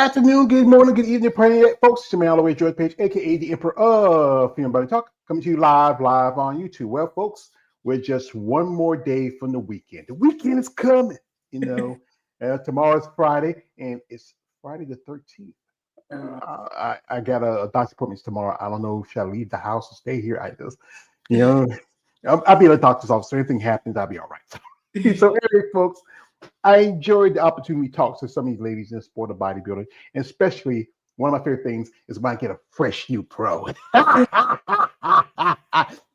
afternoon, good morning, good evening, folks. It's your man, all the way George Page, aka the Emperor of Female Body Talk, coming to you live on YouTube. Well, folks, we're just one more day from the weekend. The weekend is coming, tomorrow's Friday, and it's Friday the 13th. I got a doctor's appointment tomorrow. I don't know, should I leave the house or stay here? You know, I'll be at a doctor's office. So anything happens, I'll be all right. So anyway, folks, I enjoyed the opportunity to talk to some of these ladies in the sport of bodybuilding, and especially one of my favorite things is when I get a fresh new pro.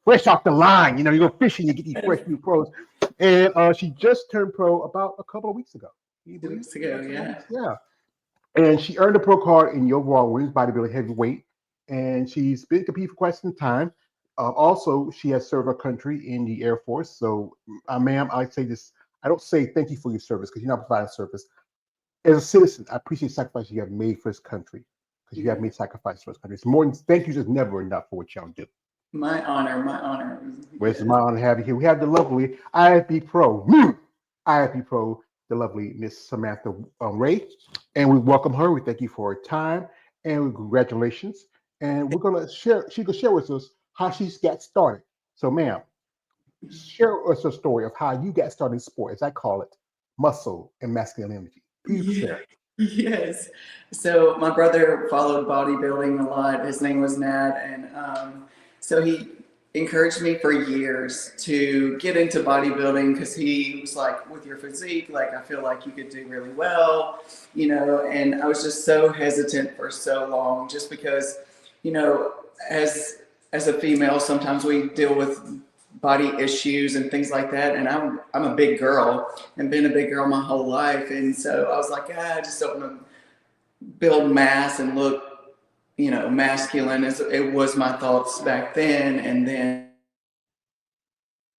Fresh off the line, you go fishing, you get these fresh new pros. And she just turned pro about a couple of weeks ago. 2 weeks ago, yeah. Yeah. And she earned a pro card in the overall women's bodybuilding heavyweight, and she's been competing for quite some time. Also, she has served her country in the Air Force. So, ma'am, I say this. I don't say thank you for your service because you're not providing service. As a citizen, I appreciate the sacrifice you have made for this country because you have made sacrifice for this country. It's more than thank you, just never enough for what y'all do. My honor, my honor. Well, it's my honor to have you here. We have the lovely IFBB Pro, the lovely Miss Samatha Wray, and we welcome her. We thank you for her time and congratulations. And we're gonna share. She can share with us how she's got started. So, ma'am, share us a story of how you got started in sport, as I call it, muscle and masculinity. Please share. Yes. So my brother followed bodybuilding a lot. His name was Nat, and so he encouraged me for years to get into bodybuilding because he was like, with your physique, like I feel like you could do really well, and I was just so hesitant for so long just because, as a female, sometimes we deal with body issues and things like that, and I'm a big girl and been a big girl my whole life, and so I was like, I just don't want to build mass and look masculine. It was my thoughts back then, and then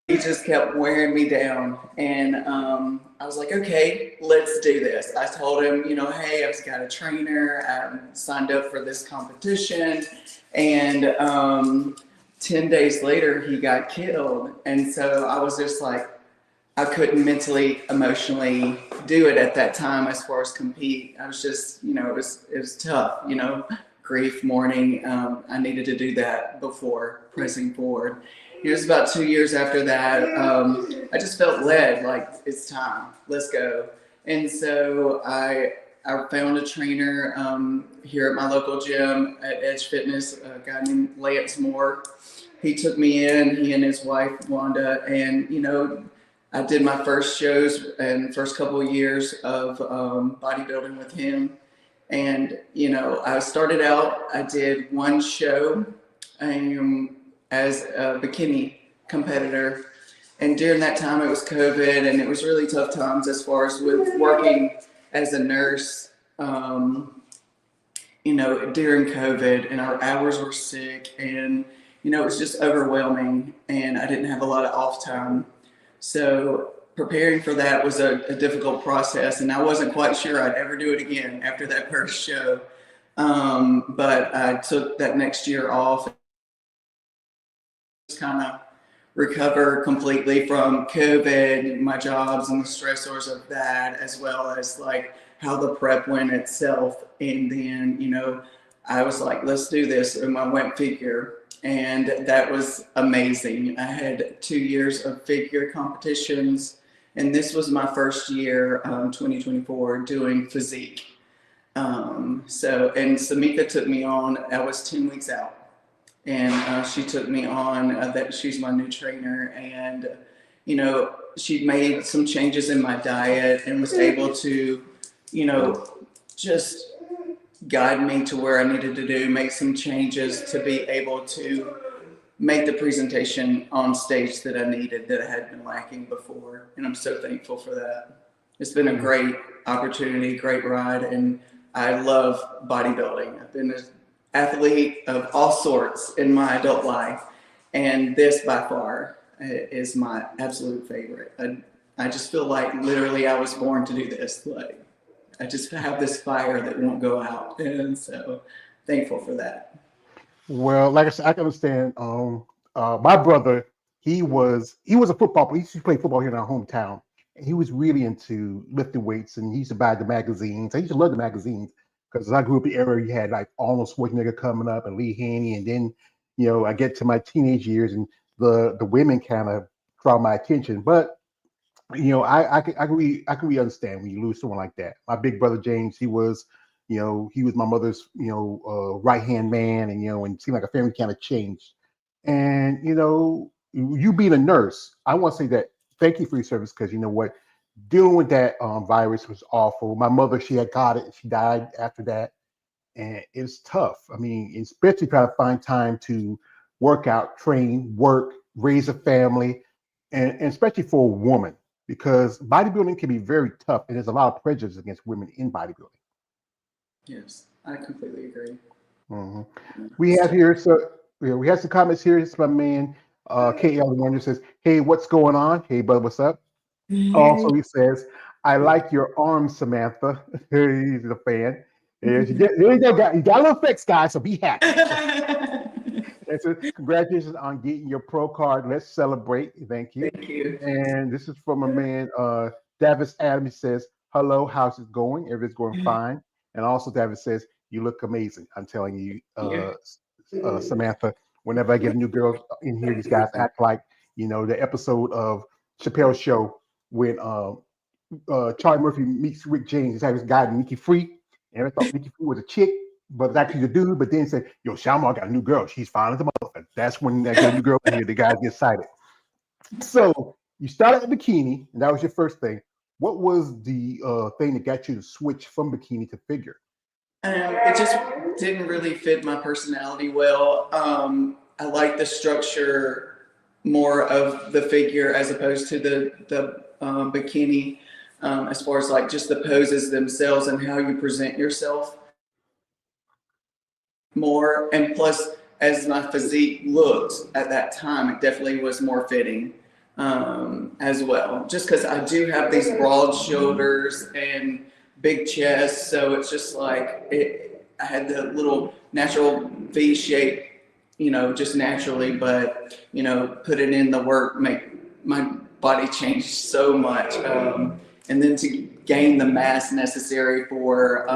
he just kept wearing me down, and I was like, okay, let's do this. I told him, hey, I've got a trainer, I signed up for this competition, and 10 days later he got killed, and so I was just like, I couldn't mentally, emotionally do it at that time as far as compete. I was just, it was tough, grief, mourning. I needed to do that before pressing forward. It was about 2 years after that. I just felt led, like it's time, let's go. And so I found a trainer here at my local gym at Edge Fitness, a guy named Lance Moore. He took me in, he and his wife, Wanda, and, I did my first shows and first couple of years of bodybuilding with him. And, I started out, I did one show as a bikini competitor. And during that time, it was COVID, and it was really tough times as far as with working as a nurse, during COVID, and our hours were sick, and, it was just overwhelming, and I didn't have a lot of off time. So preparing for that was a difficult process, and I wasn't quite sure I'd ever do it again after that first show. But I took that next year off, just kind of recover completely from COVID, my jobs and the stressors of that, as well as like how the prep went itself. And then, I was like, let's do this. And I went figure. And that was amazing. I had 2 years of figure competitions, and this was my first year, 2024, doing physique. And Samatha took me on. I was 10 weeks out, and she took me on. That she's my new trainer, and she made some changes in my diet and was able to, just guide me to where I needed to do, make some changes to be able to make the presentation on stage that I needed, that I had been lacking before. And I'm so thankful for that. It's been a great opportunity, great ride, and I love bodybuilding. I've been an athlete of all sorts in my adult life, and this by far is my absolute favorite. I just feel like literally I was born to do this. Like, I just have this fire that won't go out, and so thankful for that. Well, like I said, I can understand. My brother, he was a football player. He used to play football here in our hometown, and he was really into lifting weights. And he used to buy the magazines. I used to love the magazines because I grew up in the area you had like Arnold Schwarzenegger coming up and Lee Haney, and then I get to my teenage years and the women kind of draw my attention. But I can really understand when you lose someone like that. My big brother James, he was my mother's right hand man, and and it seemed like a family kind of changed. And you being a nurse, I want to say that thank you for your service, because you know what, dealing with that virus was awful. My mother, she had got it, she died after that, and it's tough. I mean, especially trying to find time to work out, train, work, raise a family, and especially for a woman, because bodybuilding can be very tough, and there's a lot of prejudice against women in bodybuilding. Yes, I completely agree. Mhm. We It's have tough. here, so we have some comments here. It's my man, KL Wonder says, "Hey, what's going on? Hey, bud, what's up?" Also, he says, "I like your arms, Samantha." He's a fan. There you go, guy. You got a little fix, guys, so be happy. And so, congratulations on getting your pro card. Let's celebrate. Thank you. Thank you. And this is from a man, Davis Adams. He says, "Hello, how's it going? Everything's going fine." And also, Davis says, "You look amazing." I'm telling you, You. Samantha. Whenever I get a new girl in here, these guys act like the episode of Chappelle's Show when Charlie Murphy meets Rick James. He's had this guy, Nikki Free, and I thought Nikki Free was a chick, but it's actually a dude. But then said, "Yo, Shalmar got a new girl. She's fine as a motherfucker." That's when I get a new girl in here. The guys get excited. So you started at bikini, and that was your first thing. What was the thing that got you to switch from bikini to figure? It just didn't really fit my personality well. I like the structure more of the figure as opposed to the bikini, as far as like just the poses themselves and how you present yourself more. And plus, as my physique looked at that time, it definitely was more fitting as well. Just because I do have these broad shoulders and big chest, so it's just like I had the little natural V shape, just naturally. But putting in the work make my body change so much, and then to gain the mass necessary for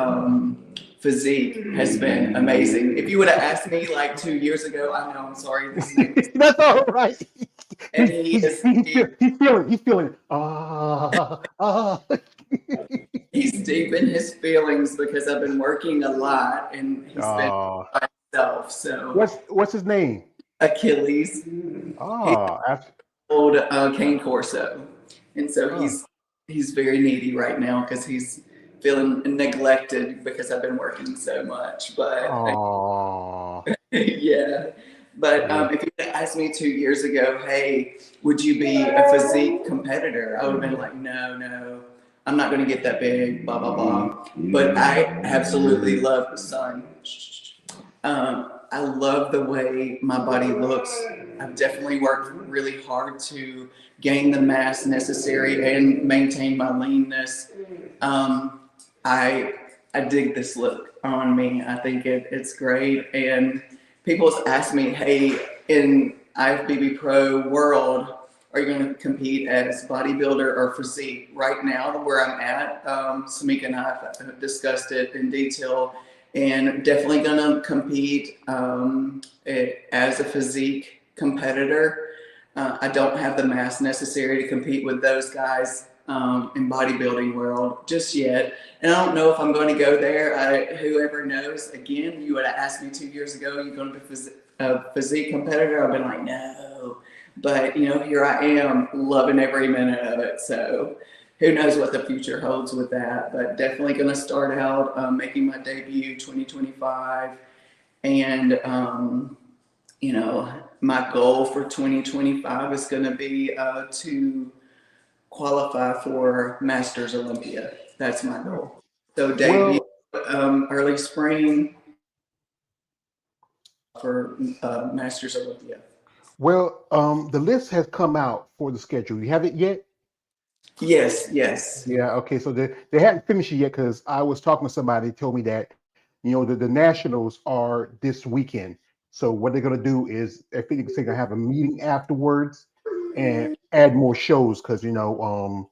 physique has been amazing. If you would have asked me like 2 years ago, I know, I'm sorry, this name is, That's all right. and he is, He's feeling. he's deep in his feelings because I've been working a lot and he's been Oh, by himself. So what's his name? Achilles, he's Oh, after, old cane corso, and so oh, he's very needy right now because he's feeling neglected because I've been working so much. But oh, yeah. But yeah. if you had asked me 2 years ago, hey, would you be a physique competitor? I would have been like, no, no, I'm not going to get that big, blah, blah, blah. But I absolutely love the sun. I love the way my body looks. I've definitely worked really hard to gain the mass necessary and maintain my leanness. Um, I I dig this look on me. I think it's great. And people ask me, hey, in IFBB Pro world, are you going to compete as bodybuilder or physique? Right now, where I'm at, Samika and I have discussed it in detail, and definitely going to compete as a physique competitor. I don't have the mass necessary to compete with those guys in bodybuilding world just yet. And I don't know if I'm going to go there. Whoever knows, again, you would have asked me 2 years ago, you're going to be a physique competitor. I've been like, no. But, here I am loving every minute of it. So who knows what the future holds with that. But definitely going to start out making my debut 2025. And, my goal for 2025 is going to be to qualify for Masters Olympia. That's my goal. So debut Well, early spring for Masters Olympia. the list has come out for the schedule. You have it yet? Yes, yes. Yeah. Okay. So they hadn't finished it yet, because I was talking to somebody, told me that the nationals are this weekend. So what they're gonna do is, I think they're gonna have a meeting afterwards and add more shows, because the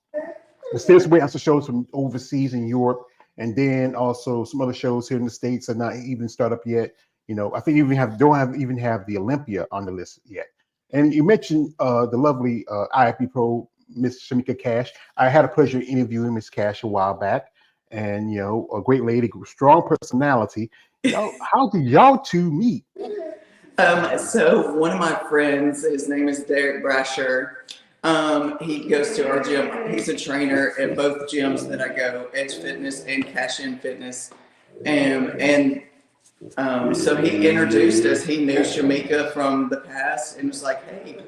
states wait on some shows from overseas in Europe, And then also some other shows here in the States are not even start up yet. I think even have the Olympia on the list yet. And you mentioned the lovely IFB Pro, Miss Shamika Cash. I had a pleasure interviewing Miss Cash a while back, and a great lady, strong personality. How did y'all two meet? So one of my friends, his name is Derek Brasher. He goes to our gym. He's a trainer at both gyms that I go, Edge Fitness and Cash In Fitness. So he introduced us. He knew Shamika from the past and was like, "Hey,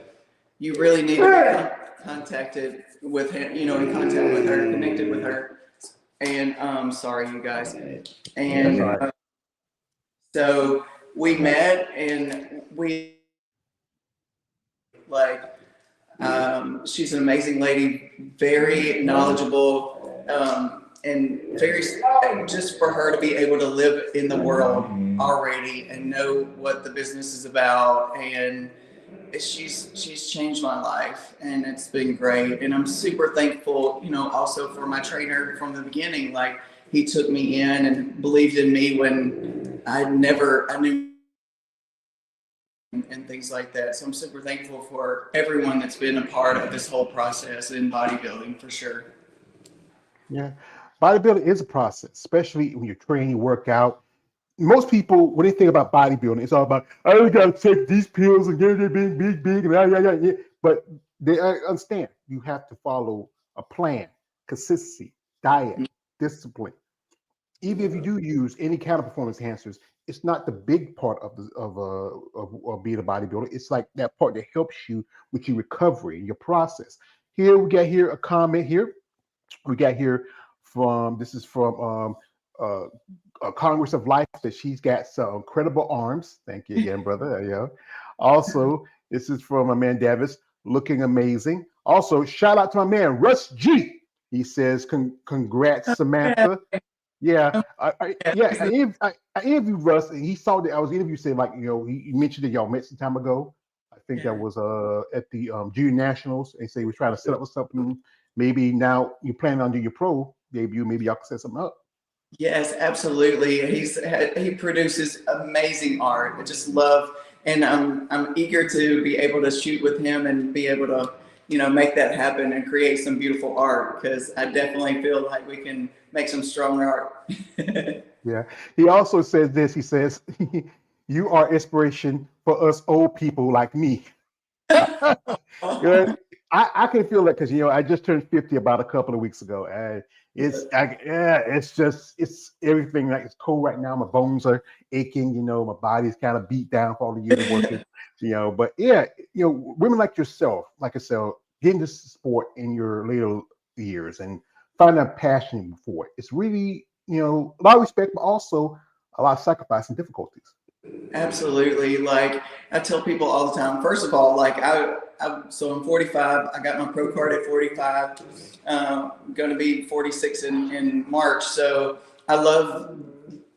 you really need to be contacted with him, in contact with her, connected with her." And sorry, you guys. And so we met, and we like. She's an amazing lady, very knowledgeable, and very just for her to be able to live in the world already and know what the business is about, and she's changed my life, and it's been great. And I'm super thankful, also for my trainer from the beginning. Like, he took me in and believed in me when I knew, and things like that. So I'm super thankful for everyone that's been a part of this whole process in bodybuilding, for sure. Yeah, bodybuilding is a process, especially when you train, you work out. Most people, when they think about bodybuilding, it's all about, I only got to take these pills and get it big, and yeah. But they understand you have to follow a plan, consistency, diet, discipline. Even if you do use any kind of performance enhancers, it's not the big part of being a bodybuilder. It's like that part that helps you with your recovery, your process. Here we got a comment here. We got here from this is from Congress of Life, that she's got some incredible arms. Thank you again, brother. Yeah. Also, this is from my man Davis, looking amazing. Also, shout out to my man Russ G. He says, "Congrats, Samantha." Yeah, I interviewed Russ, and he saw that I was interviewed. Saying, like, he mentioned that y'all met some time ago. I think that was at the Junior Nationals. And say he was trying to set up with something. Maybe now you plan on doing your pro debut. Maybe y'all can set something up. Yes, absolutely. He produces amazing art. I just love, and I'm eager to be able to shoot with him and be able to, make that happen and create some beautiful art, because I definitely feel like we can make some strong art. Yeah. He also says this. He says, "You are inspiration for us old people like me." I can feel that because I just turned 50 about a couple of weeks ago, and it's everything. Like, it's cold right now. My bones are aching. My body's kind of beat down for all the years of working. But yeah, women like yourself, like I said, get into sport in your later years and find a passion for it. It's really a lot of respect, but also a lot of sacrifice and difficulties. Absolutely. Like, I tell people all the time, first of all, like, so I'm 45. I got my pro card at 45. I'm going to be 46 in March. So I love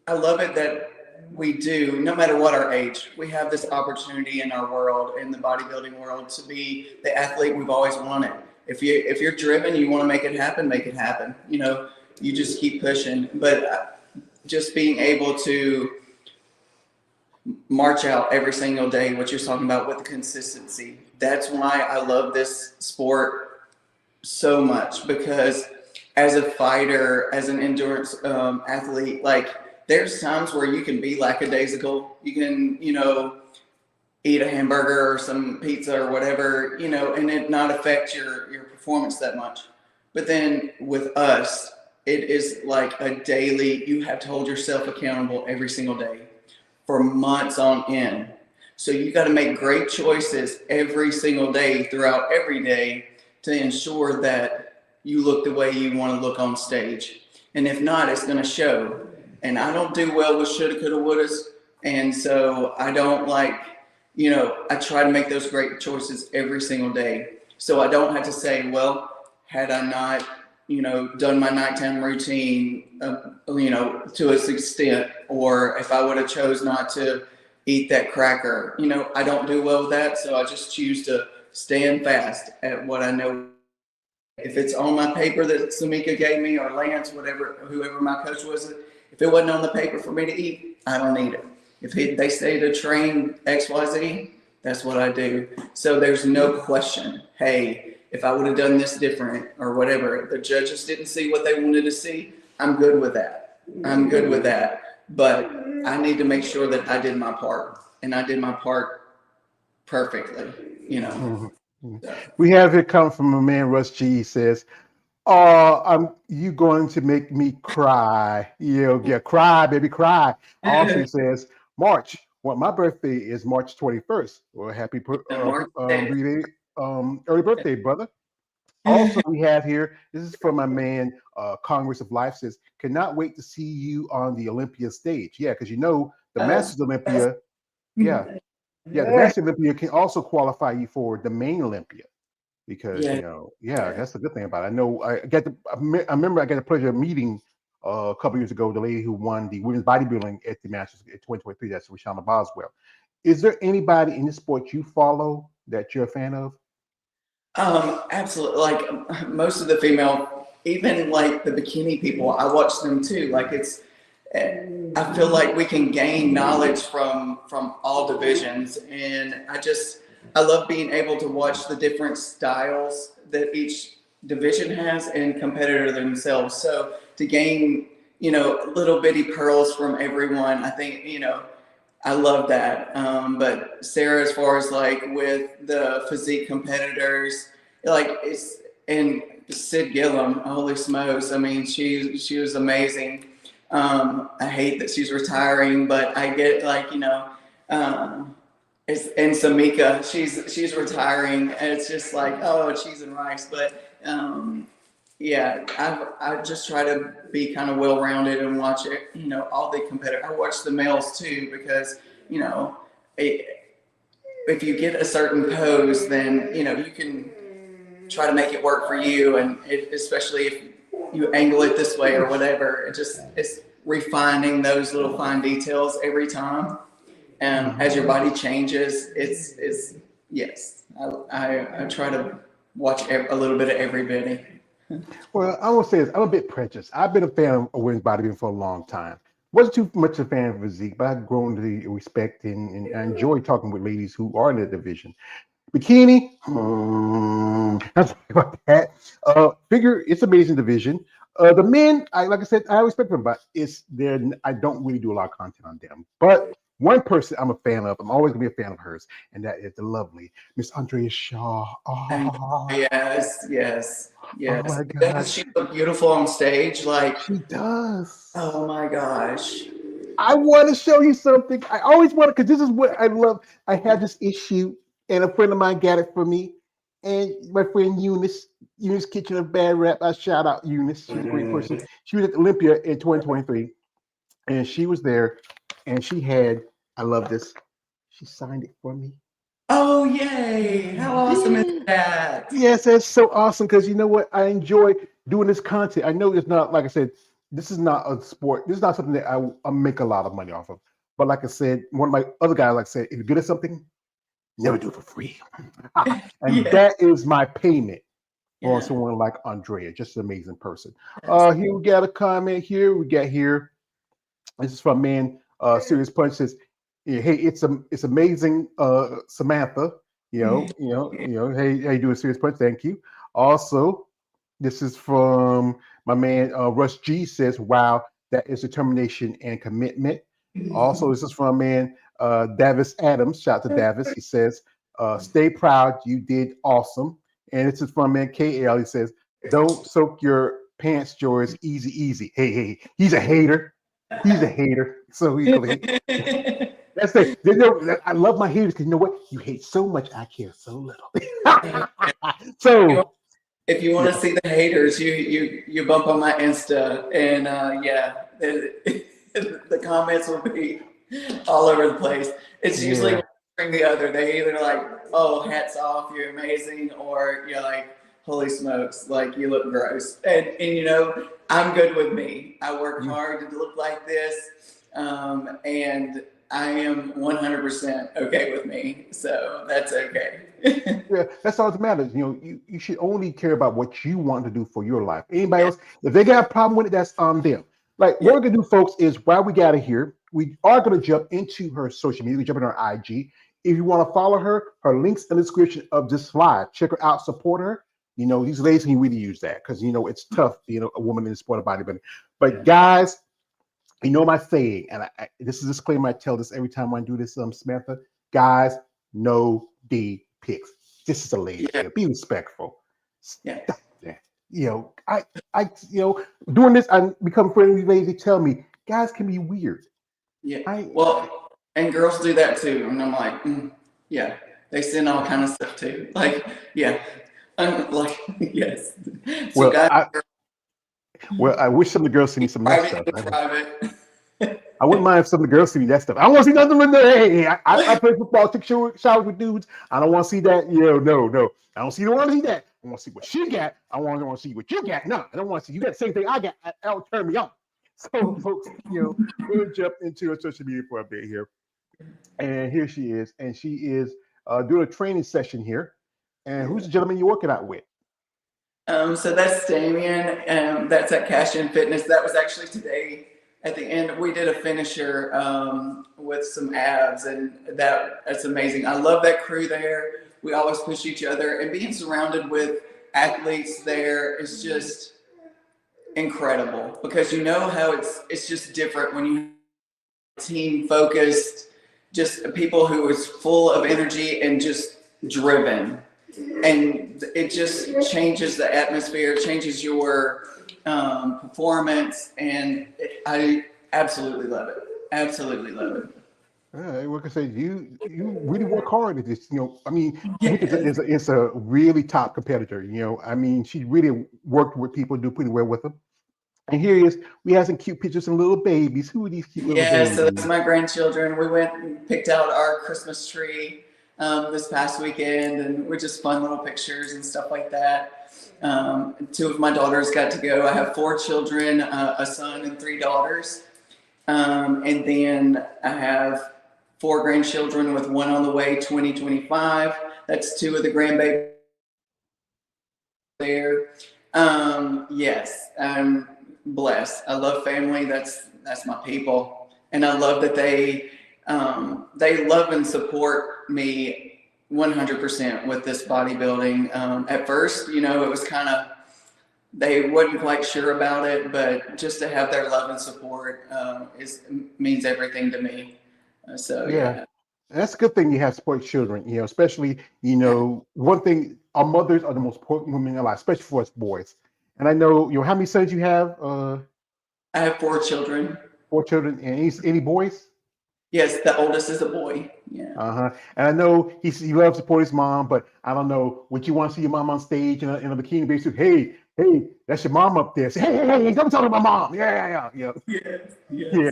it that we do, no matter what our age, we have this opportunity in our world, in the bodybuilding world, to be the athlete we've always wanted. If you're driven, you want to make it happen, make it happen. You just keep pushing. But just being able to march out every single day, what you're talking about with the consistency. That's why I love this sport so much, because as a fighter, as an endurance athlete, like, there's times where you can be lackadaisical. You can, eat a hamburger or some pizza or whatever, and it not affect your performance that much. But then with us, it is like a daily, you have to hold yourself accountable every single day for months on end. So you got to make great choices every single day, throughout every day, to ensure that you look the way you want to look on stage. And if not, it's going to show. And I don't do well with shoulda, coulda, wouldas. And so I don't I try to make those great choices every single day. So I don't have to say, well, had I not, done my nighttime routine, to its extent, or if I would have chose not to eat that cracker, I don't do well with that. So I just choose to stand fast at what I know if it's on my paper that Samika gave me or Lance, whatever, whoever my coach was, if it wasn't on the paper for me to eat, I don't eat it. If they say to train XYZ, that's what I do. So there's no question, hey, if I would have done this different or whatever, the judges didn't see what they wanted to see, I'm good with that. I'm good with that. But I need to make sure that I did my part, and I did my part perfectly, you know. Mm-hmm. We have it come from a man, Russ G. He says, "Oh, you going to make me cry? Yeah, cry, baby, cry." Also, he says, "March. Well, my birthday is March 21st. Well, happy belated, early birthday, brother." Also, we have here. This is from my man, Congress of Life. Says, "Cannot wait to see you on the Olympia stage." Yeah, because the Masters Olympia. Yeah, yeah, the Masters Olympia can also qualify you for the main Olympia. Because that's the good thing about it. I know I remember I got the pleasure of meeting a couple years ago the lady who won the women's bodybuilding at the Masters at 2023. That's Rashana Boswell. Is there anybody in the sport you follow that you're a fan of? Absolutely. Like most of the female, even like the bikini people, I watch them too. Like I feel like we can gain knowledge from all divisions, and I love being able to watch the different styles that each division has and competitor themselves. So to gain, little bitty pearls from everyone, I think, I love that. But Sarah, as far as like with the physique competitors, like and Sid Gillum, holy smokes. I mean, she was amazing. I hate that she's retiring, but I get like, and Samika, she's retiring, and it's just like, oh, cheese and rice. But yeah, I just try to be kind of well-rounded and watch it. All the competitors. I watch the males too because if you get a certain pose, then you can try to make it work for you, and especially if you angle it this way or whatever. It's refining those little fine details every time. And as your body changes, it's yes. I try to watch a little bit of everybody. Well, I will say this. I'm a bit prejudiced. I've been a fan of women's bodybuilding for a long time. Wasn't too much a fan of physique, but I've grown to respect and I enjoy talking with ladies who are in the division. Bikini, I'm sorry about that. Figure, it's amazing division. The men, like I said, I respect them, but I don't really do a lot of content on them. But one person I'm a fan of, I'm always gonna be a fan of hers, and that is the lovely Miss Andrea Shaw. Oh, Yes, yes, oh yes. my Doesn't gosh, she look beautiful on stage? Like, she does. oh my gosh. I want to show you something. I always want to, because this is what I love. I had this issue, and a friend of mine got it for me. And my friend Eunice Kitchen of Bad Rap, I shout out Eunice. She's a great person. She was at Olympia in 2023, and she was there, and I love this. She signed it for me. Oh, yay. How awesome is that? Yes, that's so awesome because you know what? I enjoy doing this content. I know it's not, like I said, this is not a sport. This is not something that I make a lot of money off of. But like I said, one of my other guys, like I said, if you're good at something, never do it for free. And Yeah. that is my payment for Yeah. someone like Andrea. Just an amazing person. Yes. Here we got a comment here. This is from man, Serious Punch says, yeah, hey, it's amazing, Samantha. Hey, how you doing, Serious Punch? Thank you. Also, this is from my man, Russ G says, wow, that is determination and commitment. Also, this is from man, Davis Adams. Shout out to Davis. He says, stay proud. You did awesome. And this is from man, KL. He says, don't soak your pants, George. Easy, easy. Hey, he's a hater. He's a hater. So he's gonna hate. That's the. I love my haters because you know what? You hate so much, I care so little. So If you want yeah. to see the haters, you bump on my Insta, and yeah, the comments will be all over the place. It's usually Yeah. one thing or the other. They either like, oh, hats off, you're amazing, or you're like, holy smokes, like you look gross. And I'm good with me. I work hard to look like this, and I am 100% okay with me, so that's okay. Yeah, that's all that matters. You know, you should only care about what you want to do for your life. Anybody Yeah, else, if they got a problem with it, that's on them. Like what yeah, we're gonna do, folks, is while we got it here, we are gonna jump into her social media. We jump in her IG. If you want to follow her, her links in the description of this slide. Check her out, support her. You know, these ladies can really use that because you know it's tough, you know, a woman in the sport of bodybuilding. But guys, you know my saying, and this is a disclaimer. I tell this every time I do this, Samantha. Guys, no D pics. This is a lady yeah, here. Be respectful. yeah, Stop that. You know, you know, doing this, I become friendly with these ladies. They tell me guys can be weird. yeah. I Well, and girls do that too, and I'm like, yeah, they send all kind of stuff too. Like, yeah, I'm like, yes. So well, guys, I wish some of the girls see me some of that private stuff. and private. I wouldn't mind if some of the girls see me that stuff. I don't want to see nothing with the hey. I play football, took showers with dudes. I don't want to see that. You know, no. I don't want to see that. I want to see what she got. I want to see what you got. No, I don't want to see you got the same thing I got. That'll turn me on. So, folks, you know, we'll jump into her social media for a bit here. And here she is, and she is doing a training session here. And who's the gentleman you're working out with? So that's Damien. That's at Cash In Fitness. That was actually today at the end. We did a finisher with some abs, and that's amazing. I love that crew there. We always push each other, and being surrounded with athletes there is just incredible because you know how it's just different when you team focused, just people who is full of energy and just driven, and it just changes the atmosphere, changes your performance, and I absolutely love it. Absolutely love it. Like I said, you really work hard at this. You know, I mean, Nick Yes. is a really top competitor. You know, I mean, she really worked with people, do pretty well with them. And here he is. We have some cute pictures of little babies. Who are these cute little Yeah, so that's babies? my grandchildren. We went and picked out our Christmas tree this past weekend, and we're just fun little pictures and stuff like that. Two of my daughters got to go. I have four children, a son and three daughters. And then I have four grandchildren with one on the way, 2025. That's two of the grandbabies there. Yes, I'm blessed. I love family. That's my people, and I love that they love and support me 100% with this bodybuilding. At first, you know, it was kind of they wasn't quite sure about it, but just to have their love and support means everything to me. So Yeah, yeah. that's a good thing you have support children. You know, especially one thing. Our mothers are the most important women in life, especially for us boys. And I know how many sons you have. I have four children. Four children, and any boys? Yes, the oldest is a boy. Yeah. Uh-huh. And I know he loves to support his mom, but I don't know, would you want to see your mom on stage in a bikini bathing suit? Hey, that's your mom up there. Say, hey, don't talk to my mom. Yeah. Yes. Yeah. Yes.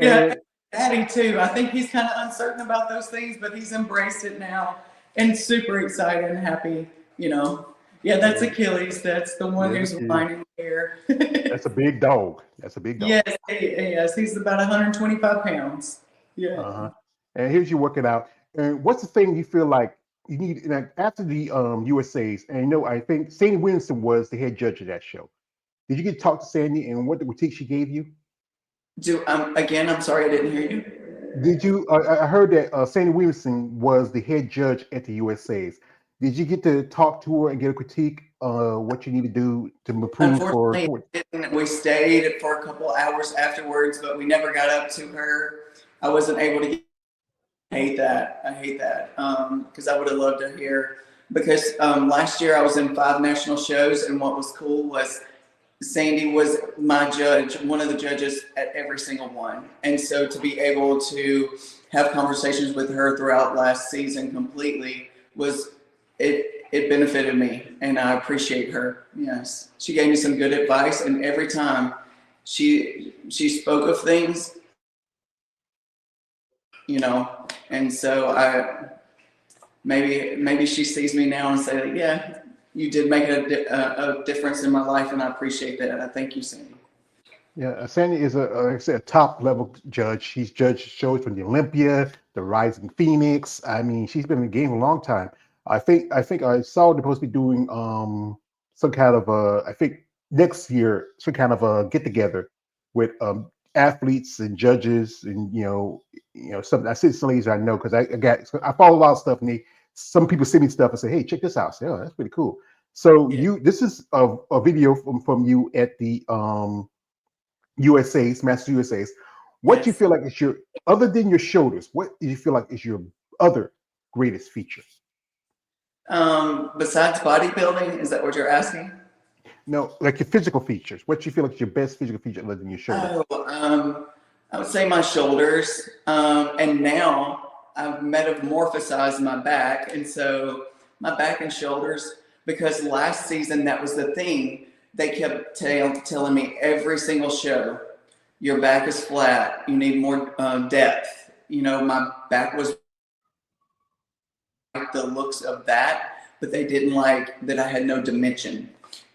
Yeah. And Daddy too. I think he's kind of uncertain about those things, but he's embraced it now and super excited and happy. You know. Yeah, that's yeah, Achilles. That's the one there's a who's kid. whining here. That's a big dog. That's a big dog. Yes, yes, he's about 125 pounds. Yeah. Uh-huh. And here's you working out. And what's the thing you feel like you need after the USA's? And I think Sandy Williamson was the head judge of that show. Did you get to talk to Sandy and what the critique she gave you? Again, I'm sorry I didn't hear you. Did you? I heard that Sandy Williamson was the head judge at the USA's. Did you get to talk to her and get a critique? What you need to do to improve for? Unfortunately, we stayed for a couple hours afterwards, but we never got up to her. I wasn't able to get. I hate that. Because I would have loved to hear. Because last year I was in 5 national shows, and what was cool was Sandy was my judge, one of the judges at every single one. And so to be able to have conversations with her throughout last season completely was it benefited me, and I appreciate her. Yes. She gave me some good advice, and every time she spoke of things, and so maybe she sees me now and say, yeah, you did make a difference in my life, and I appreciate that. I thank you, Sandy. Yeah, Sandy is like I said, a top level judge. She's judged shows from the Olympia, the Rising Phoenix. I mean, she's been in the game a long time. I think I saw they're supposed to be doing some kind of I think next year some kind of a get together with athletes and judges and some I see some ladies I know because I follow a lot of stuff and some people send me stuff and say, hey, check this out. I say, oh, that's pretty cool. So Yeah. this is a video from you at the USA's, Masters USA's. What do you Yes. feel like is your, other than your shoulders, what do you feel like is your other greatest feature? Besides bodybuilding, is that what you're asking? No, like your physical features. What do you feel like is your best physical feature other than your shoulders? Oh, I would say my shoulders. And now I've metamorphosized my back. And so my back and shoulders, because last season that was the thing, they kept telling me every single show, your back is flat, you need more depth. My back was like the looks of that, but they didn't like that I had no dimension.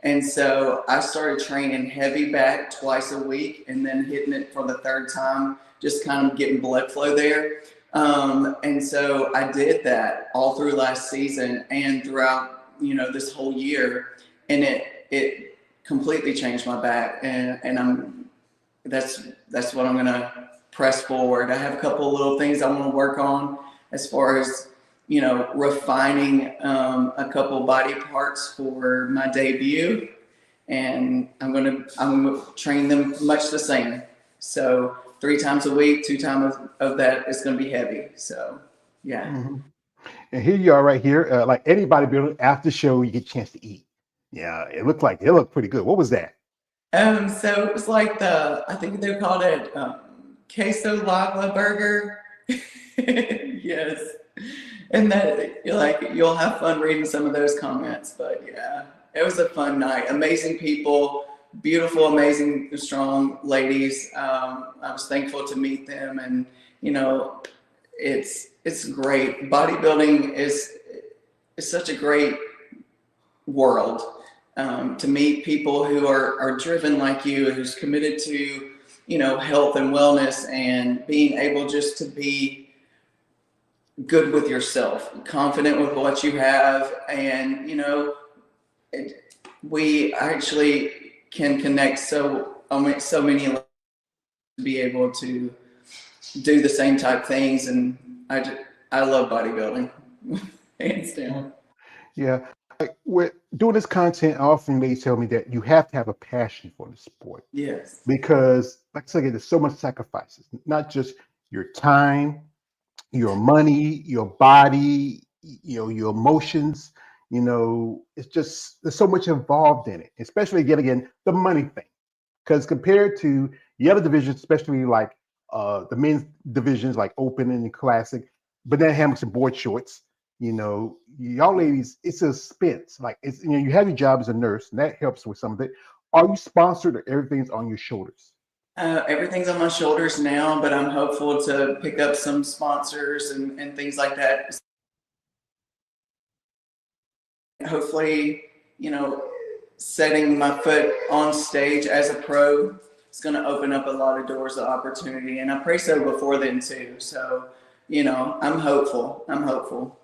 And so I started training heavy back twice a week and then hitting it for the third time, just kind of getting blood flow there. And so I did that all through last season and throughout, this whole year. And it completely changed my back. And that's what I'm going to press forward. I have a couple of little things I want to work on as far as refining a couple body parts for my debut, and I'm gonna train them much the same. So 3 times a week, 2 times of that is gonna be heavy. So yeah. Mhm. And here you are right here, like any bodybuilder, after show, you get a chance to eat. Yeah, it looked pretty good. What was that? So it was like I think they called it queso lava burger. Yes. And that you'll have fun reading some of those comments. But yeah, it was a fun night. Amazing people, beautiful, amazing, strong ladies. I was thankful to meet them, and it's great. Bodybuilding is such a great world, to meet people who are driven like you, who's committed to health and wellness and being able just to be good with yourself, confident with what you have, and we actually can connect so many to be able to do the same type things, and I love bodybuilding, hands down. Yeah, like with doing this content, often they tell me that you have to have a passion for the sport Yes. because, like I said, there's so much sacrifices, not just your time, your money, your body, your emotions. It's just there's so much involved in it, especially again the money thing. Because compared to the other divisions, especially like the men's divisions like Open and Classic, banana hammocks and board shorts, y'all ladies, it's a expense. Like it's you have your job as a nurse, and that helps with some of it. Are you sponsored or everything's on your shoulders? Everything's on my shoulders now, but I'm hopeful to pick up some sponsors and things like that. Hopefully, you know, setting my foot on stage as a pro is going to open up a lot of doors of opportunity. And I pray so before then, too. So, I'm hopeful. I'm hopeful.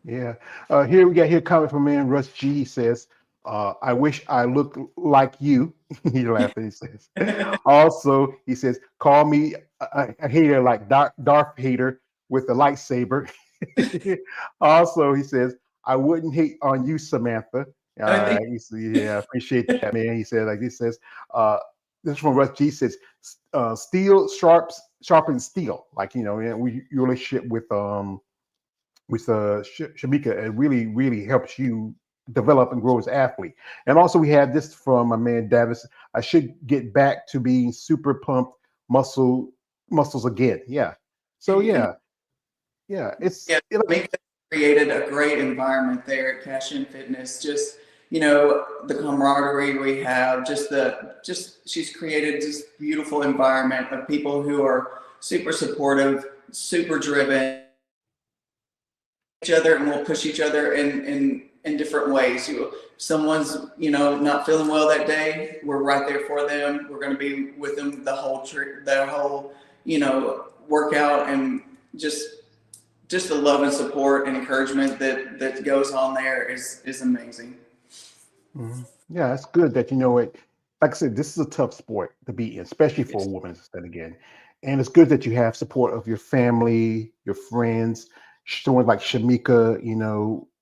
Yeah. Here we got here a comment from man Russ G. He says, I wish I looked like you. He laughing. He says. Also, he says, call me a hater like Darth Hater with a lightsaber. Also, he says, I wouldn't hate on you, Samantha. I think Yeah, appreciate that, man. He said, like he says, this is from Russ G. Says, steel sharpens steel. Like, your relationship with Shamika, it really, really helps you develop and grow as an athlete. And also, we had this from my man Davis. I should get back to being super pumped muscles again. Yeah. So yeah, yeah, it, Mika created a great environment there at Cash In Fitness. Just the camaraderie we have, just she's created this beautiful environment of people who are super supportive, super driven, each other, and we'll push each other in different ways. Someone's not feeling well that day, we're right there for them. We're going to be with them the whole workout, and just the love and support and encouragement that goes on there is amazing. Mm-hmm. Yeah, it's good that it. Like I said, this is a tough sport to be in, especially for a woman. Then again, and it's good that you have support of your family, your friends, someone like Shamika.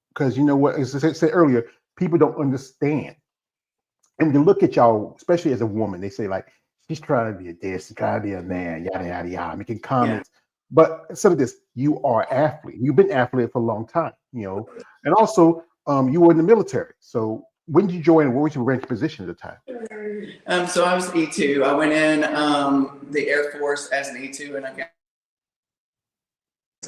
Because you know what, as I said earlier, people don't understand, and they look at y'all, especially as a woman. They say like, she's trying to be a this, she's trying to be a man, yada yada yada, making comments. But instead of this, you are an athlete. You've been an athlete for a long time, and also you were in the military. So when did you join? And what was your rank position at the time? So I was E2. I went in the Air Force as an E2, and I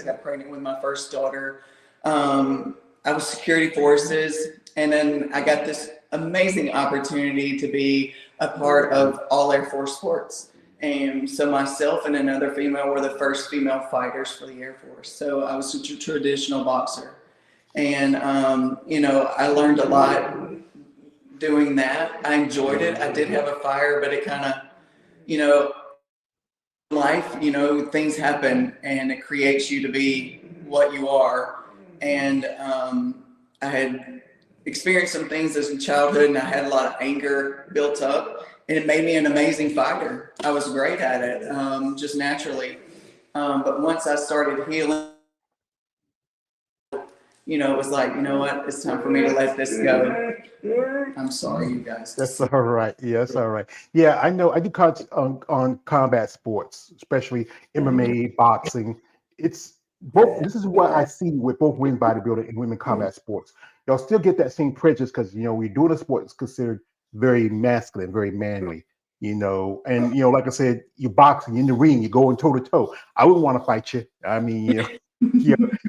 got pregnant with my first daughter. I was security forces, and then I got this amazing opportunity to be a part of all Air Force sports. And so myself and another female were the first female fighters for the Air Force. So I was a traditional boxer. And, I learned a lot doing that. I enjoyed it. I did have a fire, but it kind of, life, things happen, and it creates you to be what you are. And I had experienced some things as a childhood, and I had a lot of anger built up, and it made me an amazing fighter. I was great at it, just naturally. But once I started healing, it was like, what, it's time for me to let this go. I'm sorry, you guys. That's all right. Yeah, that's all right. Yeah, I know. I do content on combat sports, especially MMA, boxing. It's both. This is what I see with both women bodybuilding and women combat sports. Y'all still get that same prejudice because we're doing a sport that's considered very masculine, very manly. And like I said, you're boxing in the ring, you're going toe to toe. I wouldn't want to fight you. I mean,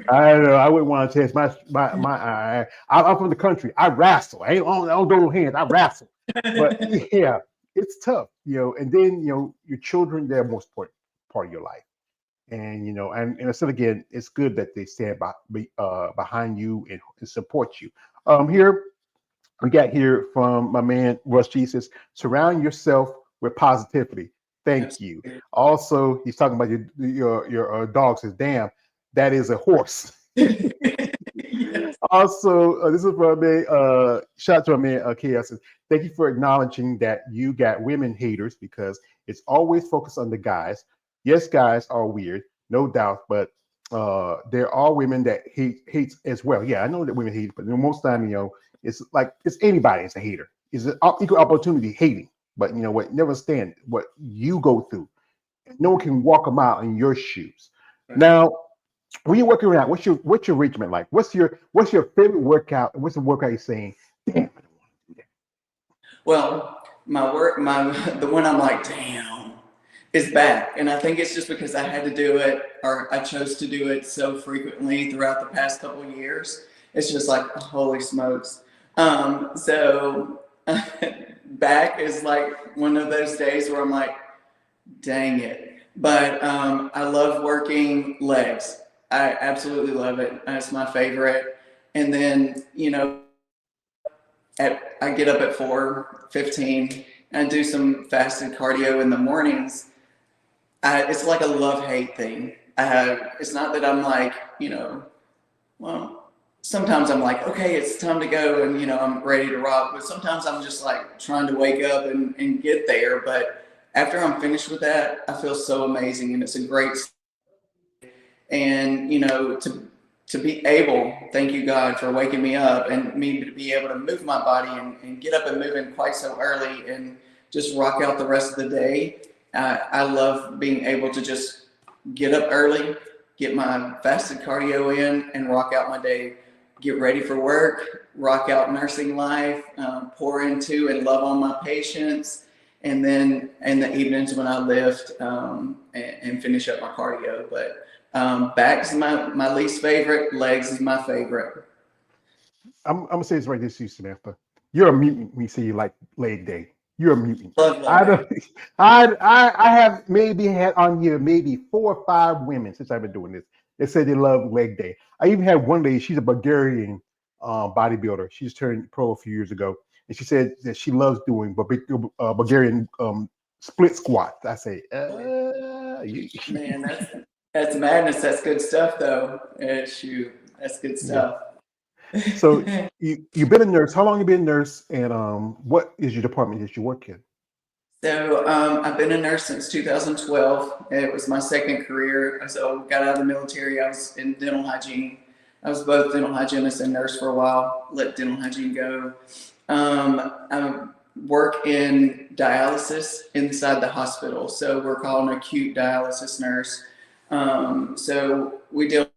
I don't know. I wouldn't want to test I'm from the country. I wrestle. I don't do no hands. I wrestle. But yeah, it's tough. And then your children, they're the most important part of your life. And and I said again, it's good that they stand behind you and support you. Here we got here from my man Russ G says, surround yourself with positivity. Thank you. Also, he's talking about your dog. Says, damn, that is a horse. Also, this is for me. Shout out to my man Chaos. Thank you for acknowledging that you got women haters, because it's always focused on the guys. Yes, guys are weird, no doubt, but there are women that hates as well. Yeah, I know that women hate, but most time, it's like it's anybody is a hater. It's an equal opportunity hating. But what? Never stand what you go through. No one can walk a mile in your shoes. Right. Now, when you're working out, what's your regimen like? What's your favorite workout? And what's the workout you're saying? Damn, I don't want to do that. Well, the one I'm like, damn, is back, and I think it's just because I had to do it, or I chose to do it so frequently throughout the past couple of years. It's just like, holy smokes. So back is like one of those days where I'm like, dang it. But I love working legs. I absolutely love it. It's my favorite. And then, I get up at 4:15 and do some fasted cardio in the mornings. It's like a love-hate thing. It's not that I'm like, well, sometimes I'm like, okay, it's time to go, and I'm ready to rock. But sometimes I'm just like trying to wake up and get there. But after I'm finished with that, I feel so amazing, and it's a great. And to be able, thank you God for waking me up and me to be able to move my body and get up and move in quite so early and just rock out the rest of the day. I love being able to just get up early, get my fasted cardio in, and rock out my day. Get ready for work, rock out nursing life, pour into and love on my patients, and then in the evenings when I lift and finish up my cardio. But back is my least favorite, legs is my favorite. I'm gonna say this right this to you, Samantha. You're a mutant when you say you like leg day. You're a mutant. I have maybe had on here maybe 4 or 5 women since I've been doing this They say they love leg day. I even had one lady. She's a Bulgarian bodybuilder. She just turned pro a few years ago, and she said that she loves doing Bulgarian split squats. I say, Man, that's madness. That's good stuff, though. Shoot, that's good yeah. stuff. So you've been a nurse. How long you been a nurse, and what is your department that you work in? So I've been a nurse since 2012. It was my second career. So got out of the military. I was in dental hygiene. I was both dental hygienist and nurse for a while. Let dental hygiene go. I work in dialysis inside the hospital. So we're called an acute dialysis nurse. So we deal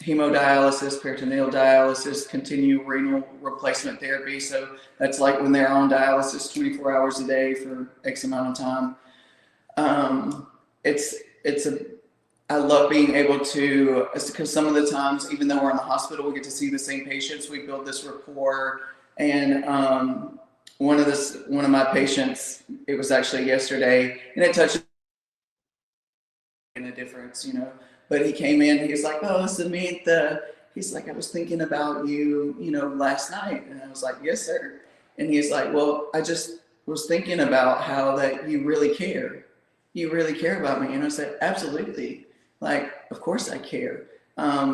hemodialysis, peritoneal dialysis, continual renal replacement therapy. So that's like when they're on dialysis 24 hours a day for X amount of time. I love being able to, because some of the times, even though we're in the hospital, we get to see the same patients. We build this rapport. And one of my patients, it was actually yesterday, and it touched a difference, you know. But he came in, he was like, "Oh, Samantha," he's like, "I was thinking about you, you know, last night." And I was like, "Yes, sir." And he's like, "Well, I just was thinking about how that you really care. You really care about me." And I said, "Absolutely. Like, of course I care."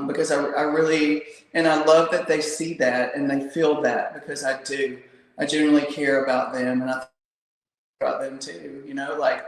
Because I really, and I love that they see that and they feel that, because I do. I genuinely care about them, and I think about them too, you know, like,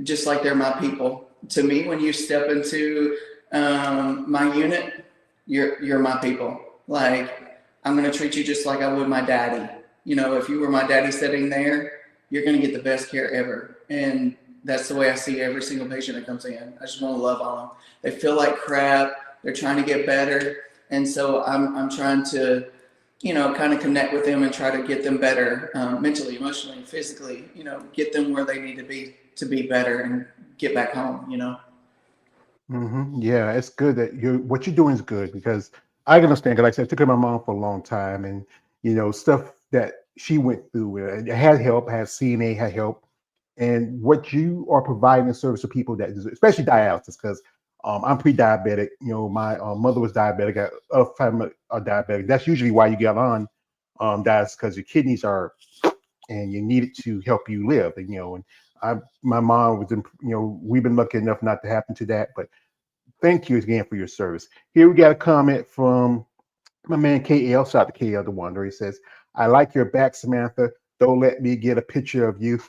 just like they're my people. To me, when you step into my unit, you're my people. Like, I'm gonna treat you just like I would my daddy. You know, if you were my daddy sitting there, you're gonna get the best care ever. And that's the way I see every single patient that comes in. I just want to love on them. They feel like crap. They're trying to get better, and so I'm trying to, you know, kind of connect with them and try to get them better, mentally, emotionally, physically. You know, get them where they need to be better and get back home. You know. Yeah, it's good that what you're doing is good, because I can understand. Because like I said, I took care of my mom for a long time, and stuff that she went through. And had help, had CNA, had help, and what you are providing a service to people that, especially dialysis, because I'm pre-diabetic. My mother was diabetic. Other family are diabetic. That's usually why you get on dialysis, because your kidneys are, and you need it to help you live. And my mom was in. We've been lucky enough not to happen to that, but thank you again for your service. Here we got a comment from my man KL. Shout out to KL the Wonder. He says, "I like your back, Samantha. Don't let me get a picture of you."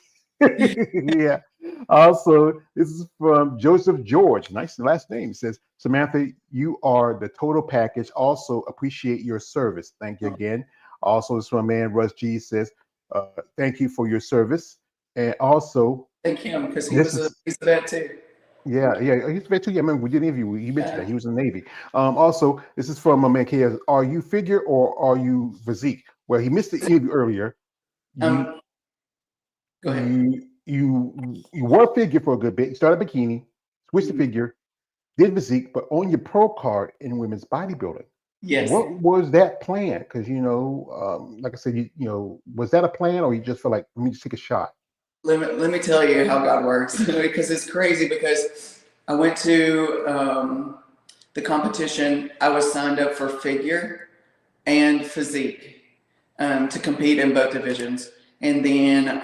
Yeah. Also, this is from Joseph George. Nice last name. He says, "Samantha, you are the total package. Also, appreciate your service. Thank you again." Also, this from my man Russ G. He says, "Thank you for your service." And also, Thank him, because this is he's a vet too. yeah, he's vet too. Yeah, I remember we did an interview. He mentioned that he was in the Navy. Also, this is from my man K. Are you figure or are you physique? Well, he missed the interview earlier. You Um, Go ahead. you were figure for a good bit. You started bikini, switched to Mhm. figure, did physique, but on your pro card in women's bodybuilding. Yes. What was that plan? Because like I said, was that a plan, or you just feel like, let me just take a shot? Let me tell you how God works, because it's crazy. Because I went to the competition. I was signed up for figure and physique, to compete in both divisions. And then,